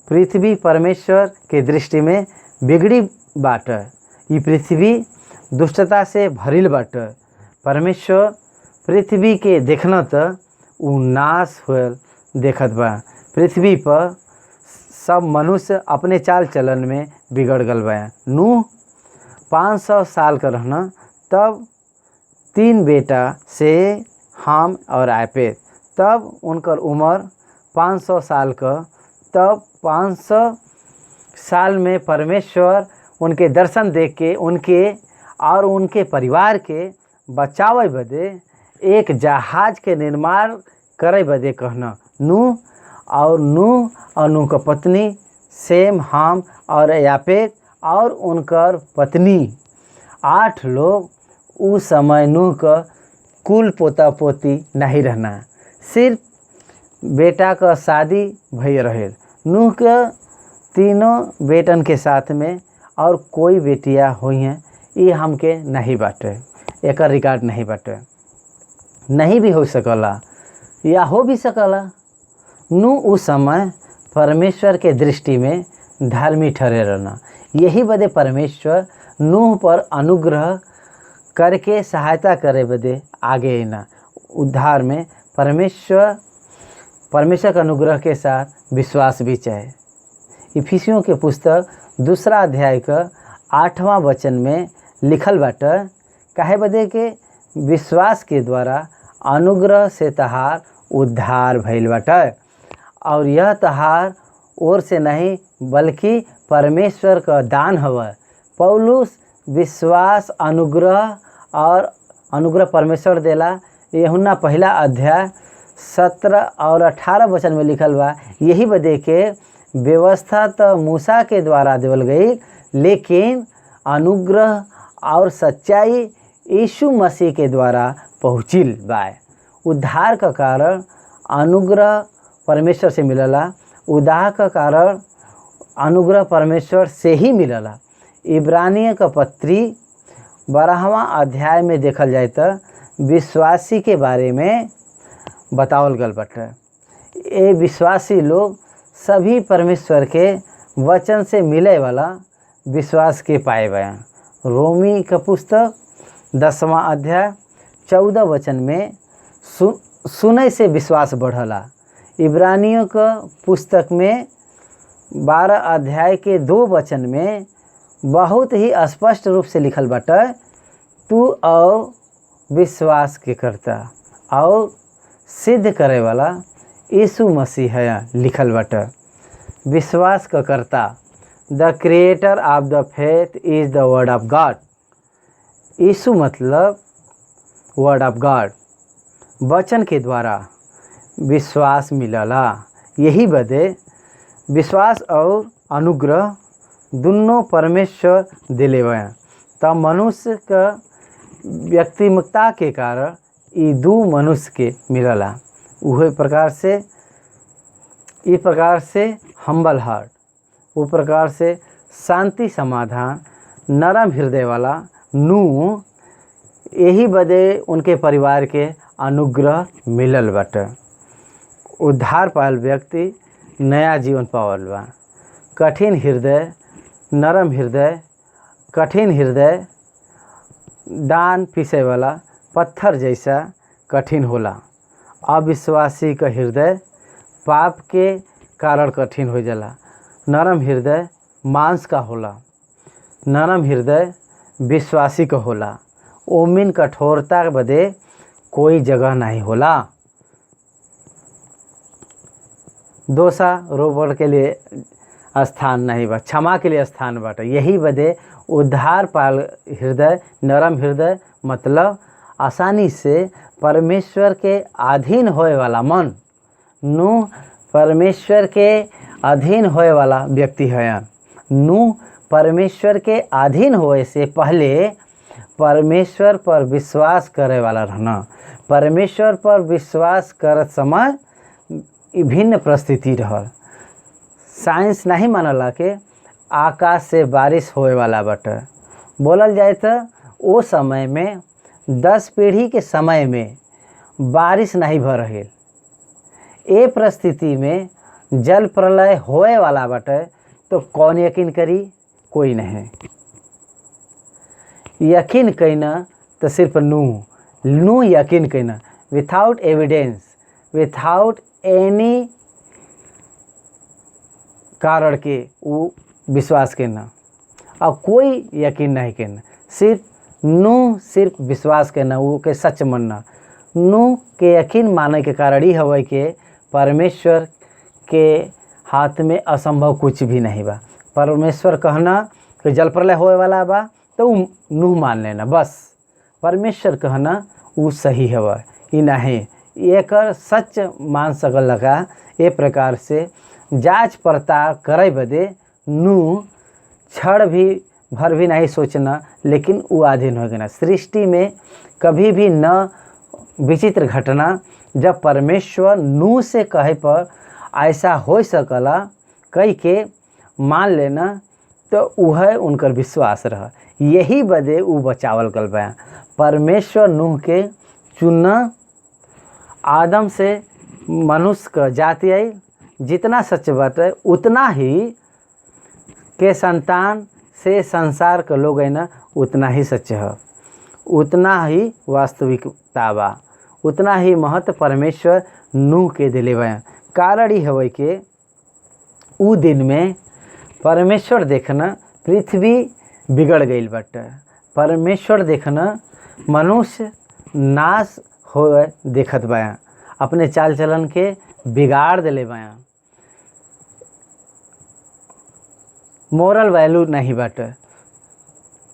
पृथ्वी परमेश्वर के दृष्टि में बिगड़ी बाट। ये पृथ्वी दुष्टता से भरिल बाट। परमेश्वर पृथ्वी के देखना तो वो नाश हो देखत बा। पृथ्वी पर सब मनुष्य अपने चाल चलन में बिगड़ गल बा। नूह 500 साल का रहना, तब 3 बेटा से हाम और यापेत, तब उनकर उम्र 500 साल का। तब 500 साल में परमेश्वर उनके दर्शन देख के उनके और उनके परिवार के बचावे बदे एक जहाज के निर्माण करे बदे कहना। नूह और नूह का पत्नी सेम, हाम और यापेत और उनकर पत्नी 8 लोग। उस समय नूह का कुल पोता पोती नहीं रहना, सिर्फ बेटा का शादी भई रहे। नूह के 3 बेटन के साथ में और कोई बेटियां हुई हैं, ये हमके नहीं बाटे, एक रिकॉर्ड नहीं बाटे। नहीं भी हो सकला या हो भी सकला। नूह उस समय परमेश्वर के दृष्टि में धर्मी ठहरे रहना। यही बदे परमेश्वर नूह पर अनुग्रह करके सहायता करे बदे आगे ना उद्धार में परमेश्वर का अनुग्रह के साथ विश्वास भी चाहे। इफिसियों के पुस्तक 2 अध्याय का 8वां वचन में लिखल बाटे, काहे बदे के विश्वास के द्वारा अनुग्रह से तहार उद्धार भइल बाटे, और यह तहार ओर से नहीं बल्कि परमेश्वर का दान हवा। पौलुस विश्वास, अनुग्रह और अनुग्रह परमेश्वर देला। यूहन्ना 1 अध्याय 17 और 18 वचन में लिखल बा, यही बदे के व्यवस्था तो मूसा के द्वारा देवल गई, लेकिन अनुग्रह और सच्चाई यीशु मसीह के द्वारा पहुँचिल बा। उद्धार का कारण अनुग्रह परमेश्वर से मिलला, उद्धार का कारण अनुग्रह परमेश्वर से ही मिलला। इब्रानियों का पत्री 12वां अध्याय में देखल जाए तो विश्वासी के बारे में बतावल गल बाटे। ये विश्वासी लोग सभी परमेश्वर के वचन से मिले वाला विश्वास के पाए गए। रोमी का पुस्तक 10वां अध्याय 14 वचन में सुने से विश्वास बढ़ला। इब्रानियों का पुस्तक में 12 अध्याय के 2 वचन में बहुत ही स्पष्ट रूप से लिखल बाटे, तू और विश्वास के करता और सिद्ध करे वाला यीशु मसीह है, लिखल बाटे। विश्वास का करता, द creator of the faith is the word of God. यीशु मतलब वर्ड ऑफ गॉड, वचन के द्वारा विश्वास मिलला। यही बदे विश्वास और अनुग्रह दोनों परमेश्वर दिले हुए हैं। तब मनुष्य का व्यक्तिमत्ता के कारण ये दो मनुष्य के मिलला। वही प्रकार से हम्बल हार्ट, वो प्रकार से शांति समाधान नरम हृदय वाला नूह, यही बदे उनके परिवार के अनुग्रह मिलल बाटे। उद्धार पायल व्यक्ति नया जीवन पावल बा। कठिन हृदय, नरम हृदय, कठिन हृदय दान पीसे वाला पत्थर जैसा कठिन होला। अविश्वासी का हृदय पाप के कारण कठिन हो जाला। नरम हृदय मांस का होला, नरम हृदय विश्वासी का होला। ओमिन कठोरता बदे कोई जगह नहीं होला। दोषा रोपण के लिए स्थान नहीं बा, क्षमा के लिए स्थान बाटे। यही बदे उद्धार पाल हृदय, नरम हृदय मतलब आसानी से परमेश्वर के अधीन होए वाला मन। नूह परमेश्वर के अधीन होए वाला व्यक्ति है। नूह परमेश्वर के अधीन होए से पहले परमेश्वर पर विश्वास करे वाला रहना। परमेश्वर पर विश्वास करत समय विभिन्न परिस्थिति रहल। साइंस नहीं मानला के आकाश से बारिश होए वाला बाटे। बोलल जाए तो वो समय में 10 पीढ़ी के समय में बारिश नहीं भ रही। ए परिस्थिति में जल प्रलय होए वाला बाटे, तो कौन यकीन करी? कोई नहीं। यकीन कईना तो सिर्फ नूह यकीन कईना, विथाउट एविडेंस, विथाउट एनी कारण के वो विश्वास करना। अब कोई यकीन नहीं करना, सिर्फ विश्वास करना, वो के सच मानना। नूह के यकीन माने के कारण ही हवे के परमेश्वर के हाथ में असंभव कुछ भी नहीं बा। परमेश्वर कहना कि जल प्रलय होए वाला बा तो नूह मान लेना, बस। परमेश्वर कहना वो सही हवा ही नहीं, एक सच मान सकल लगा। ए प्रकार से जांच पड़ताल करे बदे नूह क्षण भी भर भी नहीं सोचना, लेकिन वो अधीन हो गया। सृष्टि में कभी भी न विचित्र घटना जब परमेश्वर नूह से कहे पर ऐसा हो सकला कई के मान लेना, तो वह उनकर विश्वास रहा। यही बदे वो बचावल गल बा। परमेश्वर नूह के चुनना, आदम से मनुष्य का जाति आई, जितना सच बात है उतना ही के संतान से संसार के लोग है ना, उतना ही सच है, उतना ही वास्तविकता बा, उतना ही महत्व परमेश्वर नूह के दिले बा। कारण ही हवे के उ दिन में परमेश्वर देखना पृथ्वी बिगड़ गई बाटे। परमेश्वर देखना मनुष्य नाश हो देखत बा, अपने चाल चलन के बिगाड़ दिले बा। मोरल वैल्यू नहीं बाटे।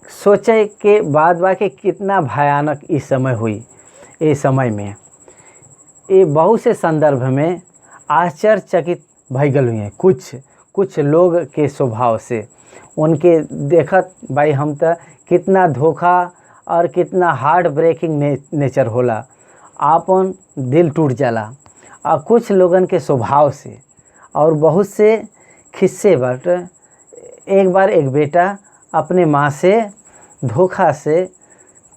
सोचे के बाद बा कि कितना भयानक इस समय हुई। इस समय में ये बहुत से संदर्भ में आश्चर्यचकित भई गल हुई हैं कुछ लोग के स्वभाव से। उनके देखत भाई हम तो कितना धोखा और कितना हार्ट ब्रेकिंग नेचर होला, आपन दिल टूट जाला। और कुछ लोगन के स्वभाव से और बहुत से खिस्से बट एक बार एक बेटा अपने माँ से धोखा से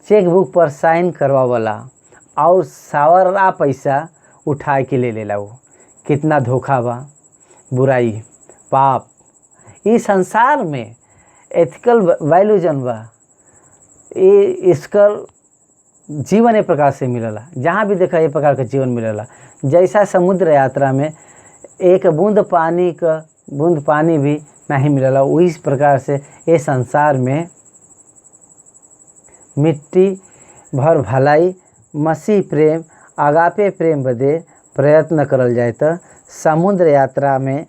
चेक बुक पर साइन करवावला और सावरा पैसा उठा के ले लेला। वो कितना धोखा बा, बुराई, पाप। इस संसार में एथिकल वैल्यू जन बा, ये इसकर जीवन एक प्रकार से मिलला। जहाँ भी देखा ये प्रकार का जीवन मिलला। जैसा समुद्र यात्रा में एक बूंद पानी भी नहीं मिलला, उस प्रकार से ये संसार में मिट्टी भर भलाई मसीह प्रेम आगापे प्रेम बदे प्रयत्न करल जाए तो समुद्र यात्रा में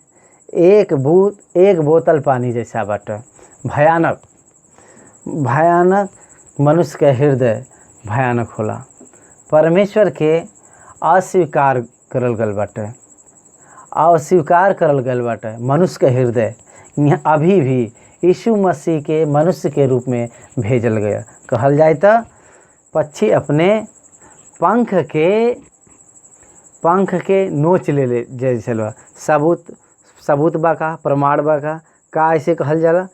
एक बोतल पानी जैसा बाटे। भयानक मनुष्य के हृदय भयानक होला। परमेश्वर के अस्वीकार करल गल बाटे मनुष्य के हृदय यहाँ अभी भी यीशु मसीह के मनुष्य के रूप में भेजल गया। कहल जाए तो पक्षी अपने पंख के नोच ले जैसे सबूत बा का प्रमाण बा का ऐसे कहल जाला।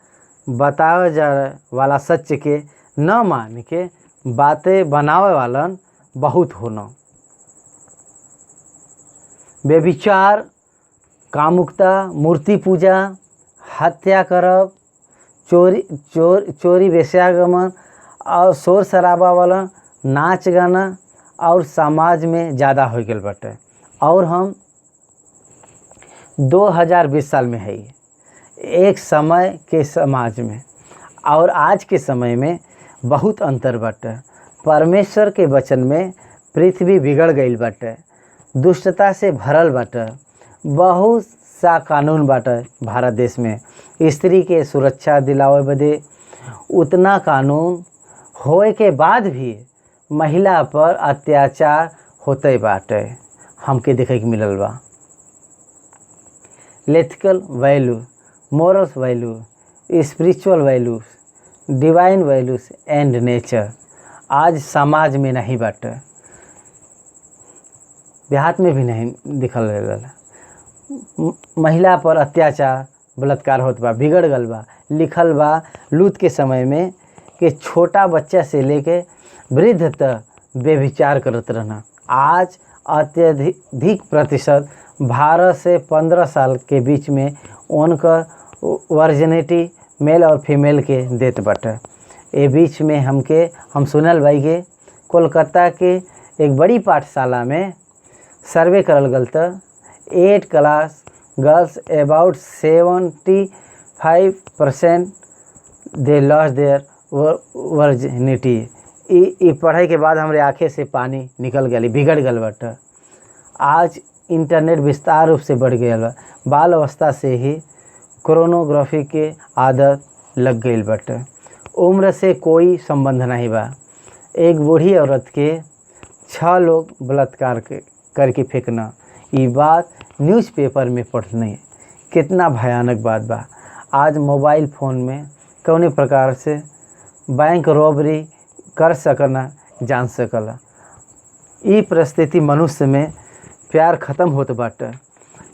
बतावे जा वाला सत्य के न मान के बातें बनावे वालन बहुत होना। व्यभिचार, कामुकता, मूर्ति पूजा, हत्या करब, चोरी वेश्यागमन और शोर शराबा वाला नाच गाना और समाज में ज़्यादा हो गल बाटे। और हम 2020 साल में है एक समय के समाज में और आज के समय में बहुत अंतर बाटे। परमेश्वर के वचन में पृथ्वी बिगड़ गई बाटे, दुष्टता से भरल बाटे। बहुत सा कानून बाटे भारत देश में स्त्री के सुरक्षा दिलावे बदे, उतना कानून होए के बाद भी महिला पर अत्याचार होते बाटे हमके देखे के मिलल बा। Ethical value, morals value, spiritual values, divine values and nature आज समाज में नहीं बाटे, देहात में भी नहीं दिखल रहा। महिला पर अत्याचार बलात्कार होत बा, बिगड़ गल बा। लिखल बा लूत के समय में कि छोटा बच्चा से लेके वृद्ध तक व्यभिचार करत रहना। आज अत्यधिक प्रतिशत 12 से 15 साल के बीच में उनका वर्जिनिटी मेल और फीमेल के देत बाटे। ए बीच में हम सुनल भाई के कोलकाता के एक बड़ी पाठशाला में सर्वे करल गल तो 8 class girls about 75% they loss their virginity. ई पढ़ाई के बाद हमारे आँखें से पानी निकल गई, बिगड़ गल बाटे। आज इंटरनेट विस्तार रूप से बढ़ गया बा, बाल अवस्था से ही क्रोनोग्राफी के आदत लग गई बाटे। उम्र से कोई संबंध नहीं बा। एक बूढ़ी औरत के 6 लोग बलात्कार करके फेंकना, ये बात न्यूज़पेपर में पढ़ने, कितना भयानक बात बा। आज मोबाइल फ़ोन में कौने प्रकार से बैंक रॉबरी कर सकना जान सकला। ये परिस्थिति मनुष्य में प्यार ख़त्म होत बाटे।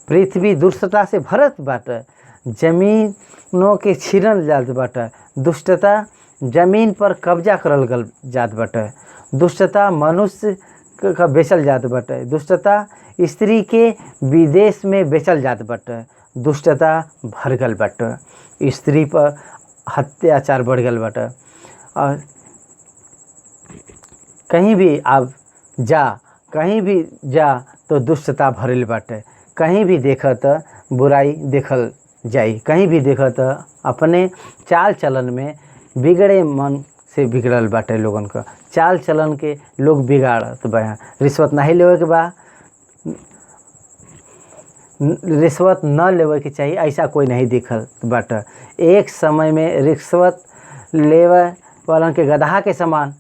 पृथ्वी दुष्टता से भरत बाटे, जमीनों के छीनल जात बाटे। दुष्टता जमीन पर कब्जा करल गल जात बाटे। दुष्टता मनुष्य का बेचल जात बाटे। दुष्टता स्त्री के विदेश में बेचल जात बाटे। दुष्टता भर गल बाटे। स्त्री पर अत्याचार बढ़ गल बाटे। और कहीं भी जा तो दुष्टता भरल बाटे। कहीं भी देखा तो बुराई देखल जाई, कहीं भी देखा तो अपने चाल चलन में बिगड़े मन से बिगड़ल बाटे। लोगन का चाल चलन के लोग बिगाड़त बा। रिश्वत नहीं लेवे के बा, रिश्वत न लेवे के चाहिए, ऐसा कोई नहीं दिखल बाटे। एक समय में रिश्वत लेवे वालन के गधा के समान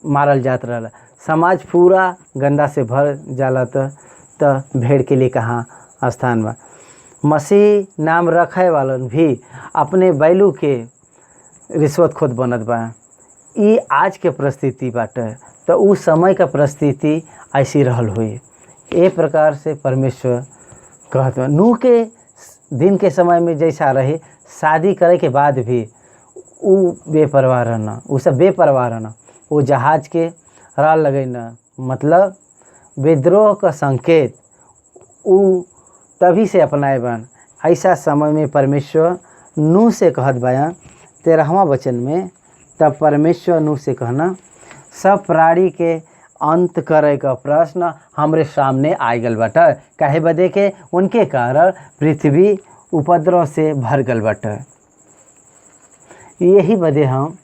मारल जात रहला। समाज पूरा गंदा से भर जाला त भेड़ के लिए कहाँ स्थान बा। मसीह नाम रखे वालन भी अपने बैलू के रिश्वत खुद बनत बा। ई आज के परिस्थिति बाटे तो उस समय का परिस्थिति ऐसी रहल हुई। ए प्रकार से परमेश्वर कहत बा। नूह के दिन के समय में जैसा रहे, शादी करे के बाद भी उ बेपरवाह रहना, उ सब बेपरवाह रहना। वो जहाज के राल लगे न, मतलब विद्रोह का संकेत उ तभी से अपनाए बन। ऐसा समय में परमेश्वर नूह से कहत बयान 13वां वचन में, तब परमेश्वर नूह से कहना, सब प्राणी के अंत करे का प्रश्न हमरे सामने आय गल बाटे। काहे बदे के उनके कारण पृथ्वी उपद्रव से भर गल बाटे। यही बदे हम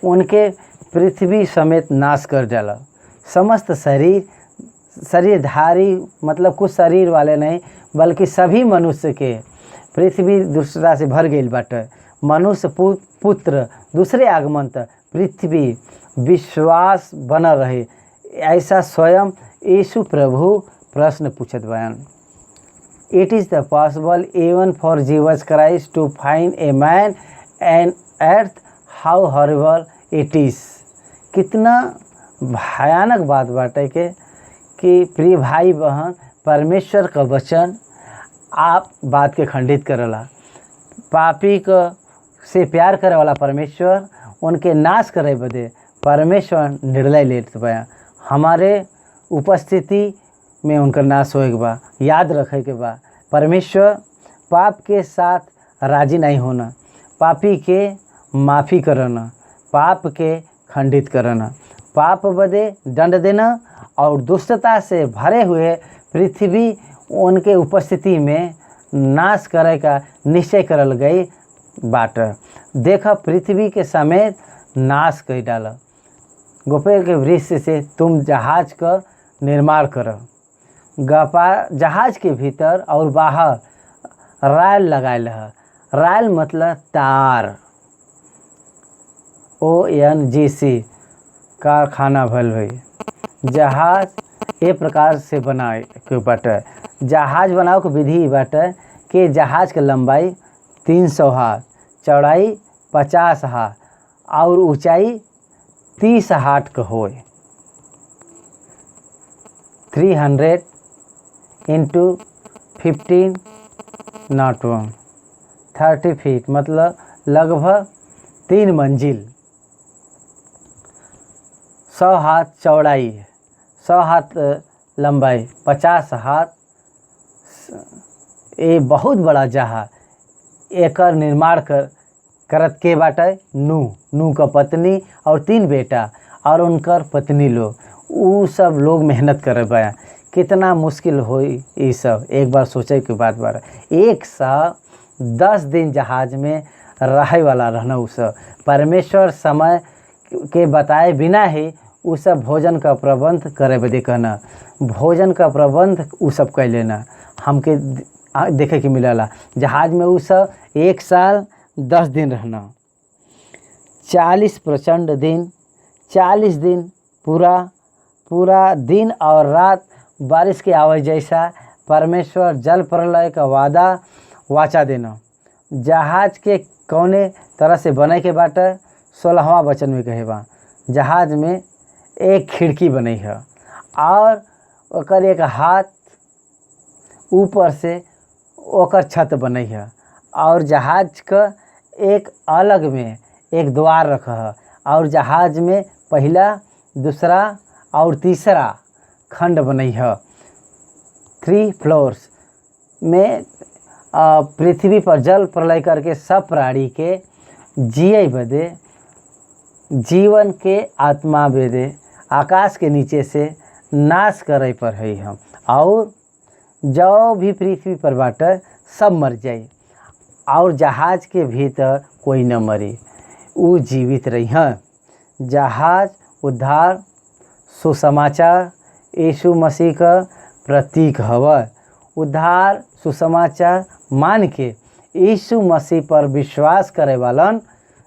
उनके पृथ्वी समेत नाश कर डाला। समस्त शरीरधारी, मतलब कुछ शरीर वाले नहीं बल्कि सभी मनुष्य के पृथ्वी दुष्टता से भर गई बाटे। मनुष्य पुत्र दूसरे आगमन तक पृथ्वी विश्वास बना रहे, ऐसा स्वयं यीशु प्रभु प्रश्न पूछत बयान। It is the possible even for Jesus Christ to find a man and earth, how horrible it is। कितना भयानक बात बाटे के कि प्रिय भाई बहन, परमेश्वर का वचन आप बात के खंडित करला। पापी को से प्यार करे वाला परमेश्वर उनके नाश करे बदे परमेश्वर निर्णय लेत बा। हमारे उपस्थिति में उनका नाश होए के बा, याद रखे के बा। परमेश्वर पाप के साथ राजी नहीं होना, पापी के माफ़ी करना, पाप के खंडित करना, पाप बदे दंड देना और दुष्टता से भरे हुए पृथ्वी उनके उपस्थिति में नाश करे का निश्चय करल गई बाट। देखा पृथ्वी के समेत नाश कर डाला। गोपेर के वृक्ष से तुम जहाज का निर्माण करो। जहाज के भीतर और बाहर रायल लगायल है। रायल मतलब तार, ONGC कारखाना भल हुई। जहाज ए प्रकार से बनाए के बाटे। जहाज बनाओ के विधि बाटे कि जहाज के लंबाई 300 हाथ, चौड़ाई 50 हाथ और ऊंचाई 30 हाथ का होए। 300 × 15 नॉट 30 फीट, मतलब लगभग 3 मंजिल। 100 हाथ चौड़ाई, 100 हाथ लंबाई, 50 हाथ। ये बहुत बड़ा जहाज एकर निर्माण करत के बाटे नूह का पत्नी और 3 बेटा और उनकर पत्नी लोग। उ सब लोग मेहनत करे बा। कितना मुश्किल होई ये सब, एक बार सोचे के बात बार। 110 दिन जहाज में रहे वाला रहना। उ सब परमेश्वर समय के बताए बिना ही उ सब भोजन का प्रबंध करे बदे कहना। भोजन का प्रबंध उ सब कर लेना हमके देखे के मिलला। जहाज में उ सब 1 साल 10 दिन रहना। 40 प्रचंड दिन, 40 दिन पूरा दिन और रात बारिश के आवे जैसा परमेश्वर जल प्रलय का वाचा देना। जहाज के कौने तरह से बने के बाटे 16वां वचन में कहे बा। जहाज में एक खिड़की बनी है और ओकर एक हाथ ऊपर से ओकर छत बनी है और जहाज का एक अलग में एक द्वार रखा है और जहाज में पहला, दूसरा और तीसरा खंड बनी है। 3 फ्लोर्स में पृथ्वी पर जल प्रलय करके सब प्राणी के जिए बदे, जीवन के आत्मा बदे आकाश के नीचे से नाश करे पर है हम। और जो भी पृथ्वी पर बाटे सब मर जाए और जहाज के भीतर कोई न मरी, वो जीवित रही हैं। जहाज उद्धार सुसमाचार यीशु मसीह का प्रतीक हवा। उद्धार सुसमाचार मान के यीशु मसीह पर विश्वास करे वालन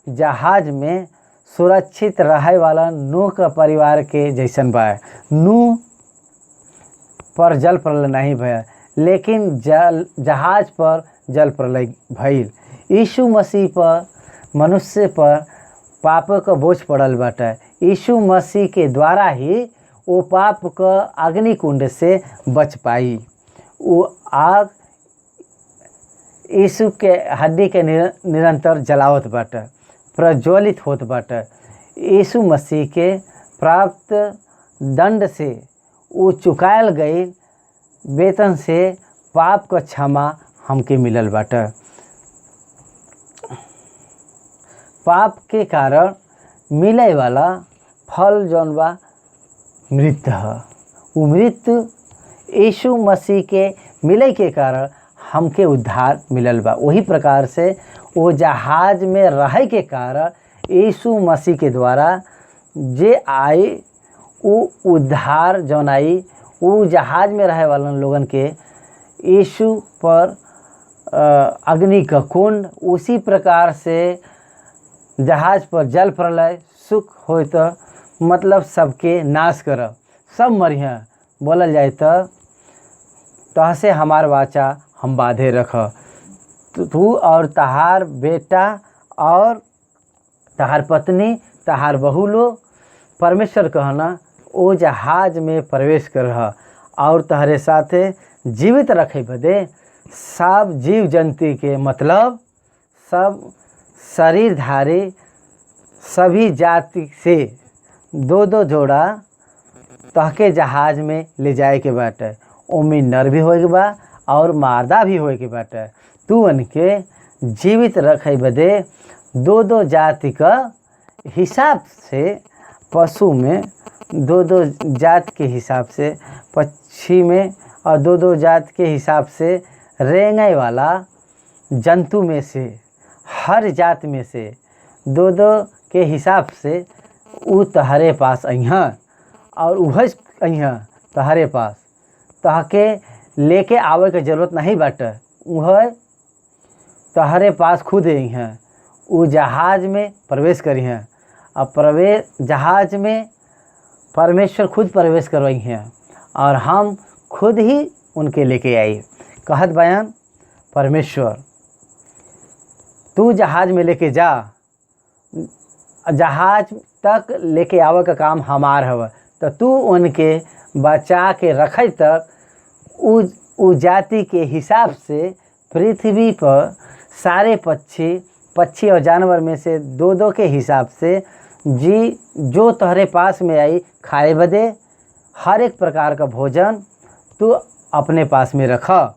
जहाज में सुरक्षित रहे वाला नूह का परिवार के जैसन बा। नूह पर जल प्रलय नहीं भय, लेकिन जहाज पर जल प्रलय भइल। यीशु मसीह पर, मनुष्य पर पाप का बोझ पड़ल बाटे। यीशु मसीह के द्वारा ही वो पाप का अग्नि कुंड से बच पाई। वो आग यीशु के हड्डी के निरंतर जलावत बाटे, प्रज्वलित होत बाटे। यीशु मसीह के प्राप्त दंड से वो चुकायल गई वेतन से पाप का क्षमा हमके मिलल बाटे। पाप के कारण मिले वाला फल जौन बा मृत्यु है। वो मृत्यु यीशु मसीह के मिले के कारण हमके उद्धार मिलल बा। वही प्रकार से वो जहाज में रहे के कारण यीशु मसीह के द्वारा जे आई वो उद्धार जौन आई, वो जहाज में रहे वाला लोगन के यीशु पर अग्नि का कुंड, उसी प्रकार से जहाज पर जल प्रलय सुख हो तो मतलब सबके नाश करब, सब मरिह। बोलल जाए तो तहसे हमार वाचा हम बांधे रख, तू और तहार बेटा और तहार पत्नी तहार बहू लोग परमेश्वर कहना ओ जहाज में प्रवेश कर और तहरे साथे जीवित रखे बदे सब जीव जंतु के मतलब सब शरीरधारी सभी जाति से दो दो जोड़ा तहके जहाज में ले जाए के बाटे। ओमे नर भी होए के बा और मादा भी होए के बाटे। तू उनके जीवित रखे बदे दो दो जाति का हिसाब से पशु में दो दो जात के हिसाब से, पक्षी में और दो दो जात के हिसाब से रेंगने वाला जंतु में से हर जात में से दो दो के हिसाब से उ तहरे पास अइहा और वह अइहा तहरे पास। तहके लेके आवे के जरूरत नहीं बाटे, वह तहरे पास खुद अइहा। उ जहाज में प्रवेश करी हैं और जहाज में परमेश्वर खुद प्रवेश करवाई हैं और हम खुद ही उनके लेके आई। कहत बयान परमेश्वर तू जहाज में लेके जा, जहाज तक लेके आवे का काम हमार हवा, तो तू उनके बचा के रखे तक उ जाति के हिसाब से पृथ्वी पर सारे पक्षी और जानवर में से दो दो के हिसाब से जी जो तहरे पास में आई खाए बदे हर एक प्रकार का भोजन तू अपने पास में रखा।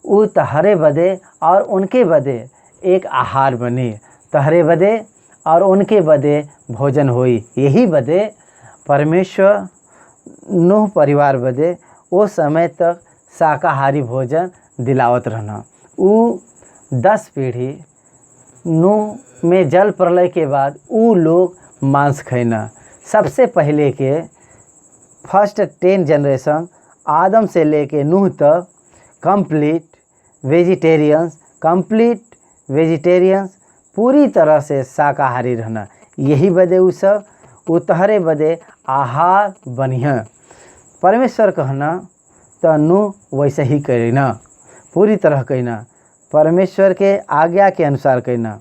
उ तहरे बदे और उनके बदे एक आहार बनी, तहरे बदे और उनके बदे भोजन होई। यही बदे परमेश्वर नूह परिवार बदे वो समय तक शाकाहारी भोजन दिलावत रहना। उ 10 पीढ़ी नूह में जल प्रलय के बाद उ लोग मांस खैना। सबसे पहले के फर्स्ट 10 जनरेशन आदम से लेके नूह तक कंप्लीट वेजिटेरियंस पूरी तरह से शाकाहारी रहना। यही बदे उ सब उतहरे बदे आहार बनिया। परमेश्वर कहना तो नूह वैसे ही करना, पूरी तरह कहना, परमेश्वर के आज्ञा के अनुसार कहना।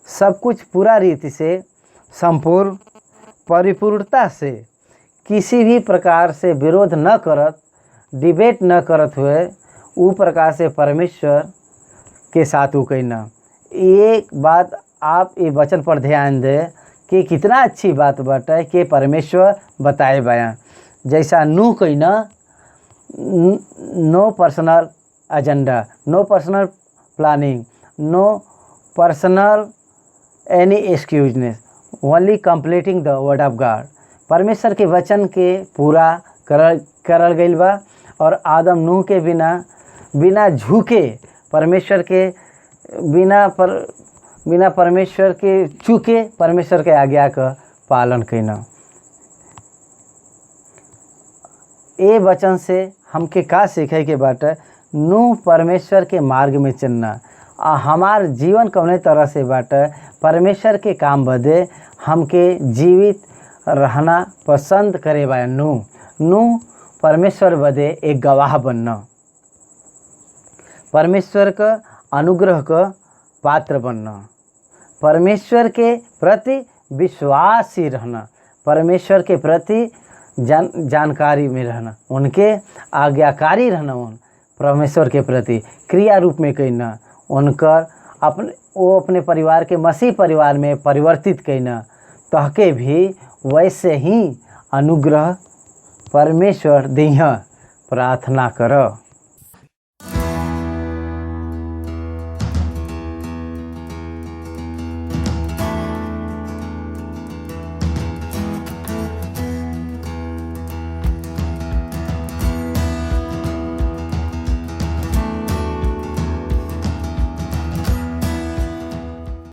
सब कुछ पूरा रीति से संपूर्ण परिपूर्णता से किसी भी प्रकार से विरोध न करत, डिबेट न करत हुए उ प्रकार से परमेश्वर के साथ उ कहना। एक बात आप ये वचन पर ध्यान दें कि कितना अच्छी बात बाटे कि परमेश्वर बताए बयां। जैसा नूह कहना no personal agenda, no personal planning, no personal any excuses, only completing the word of God. परमेश्वर के वचन के पूरा करल गइल बा और आदम नूह के बिना झुके परमेश्वर के बिना परमेश्वर के चूके परमेश्वर के आज्ञा का पालन करना। ये वचन से हमके का सीखे के बाटे, नूह परमेश्वर के मार्ग में चलना। हमार जीवन कौने तरह से बाटे परमेश्वर के काम बदे हमके जीवित रहना पसंद करे बा। नूह परमेश्वर बदे एक गवाह बनना, परमेश्वर का अनुग्रह का पात्र बनना, परमेश्वर के प्रति विश्वासी रहना, परमेश्वर के प्रति जानकारी में रहना, उनके आज्ञाकारी रहना, उन परमेश्वर के प्रति क्रिया रूप में कहना, उनकर अपने परिवार के मसीह परिवार में परिवर्तित कहना। तहके भी वैसे ही अनुग्रह परमेश्वर दिह। प्रार्थना कर।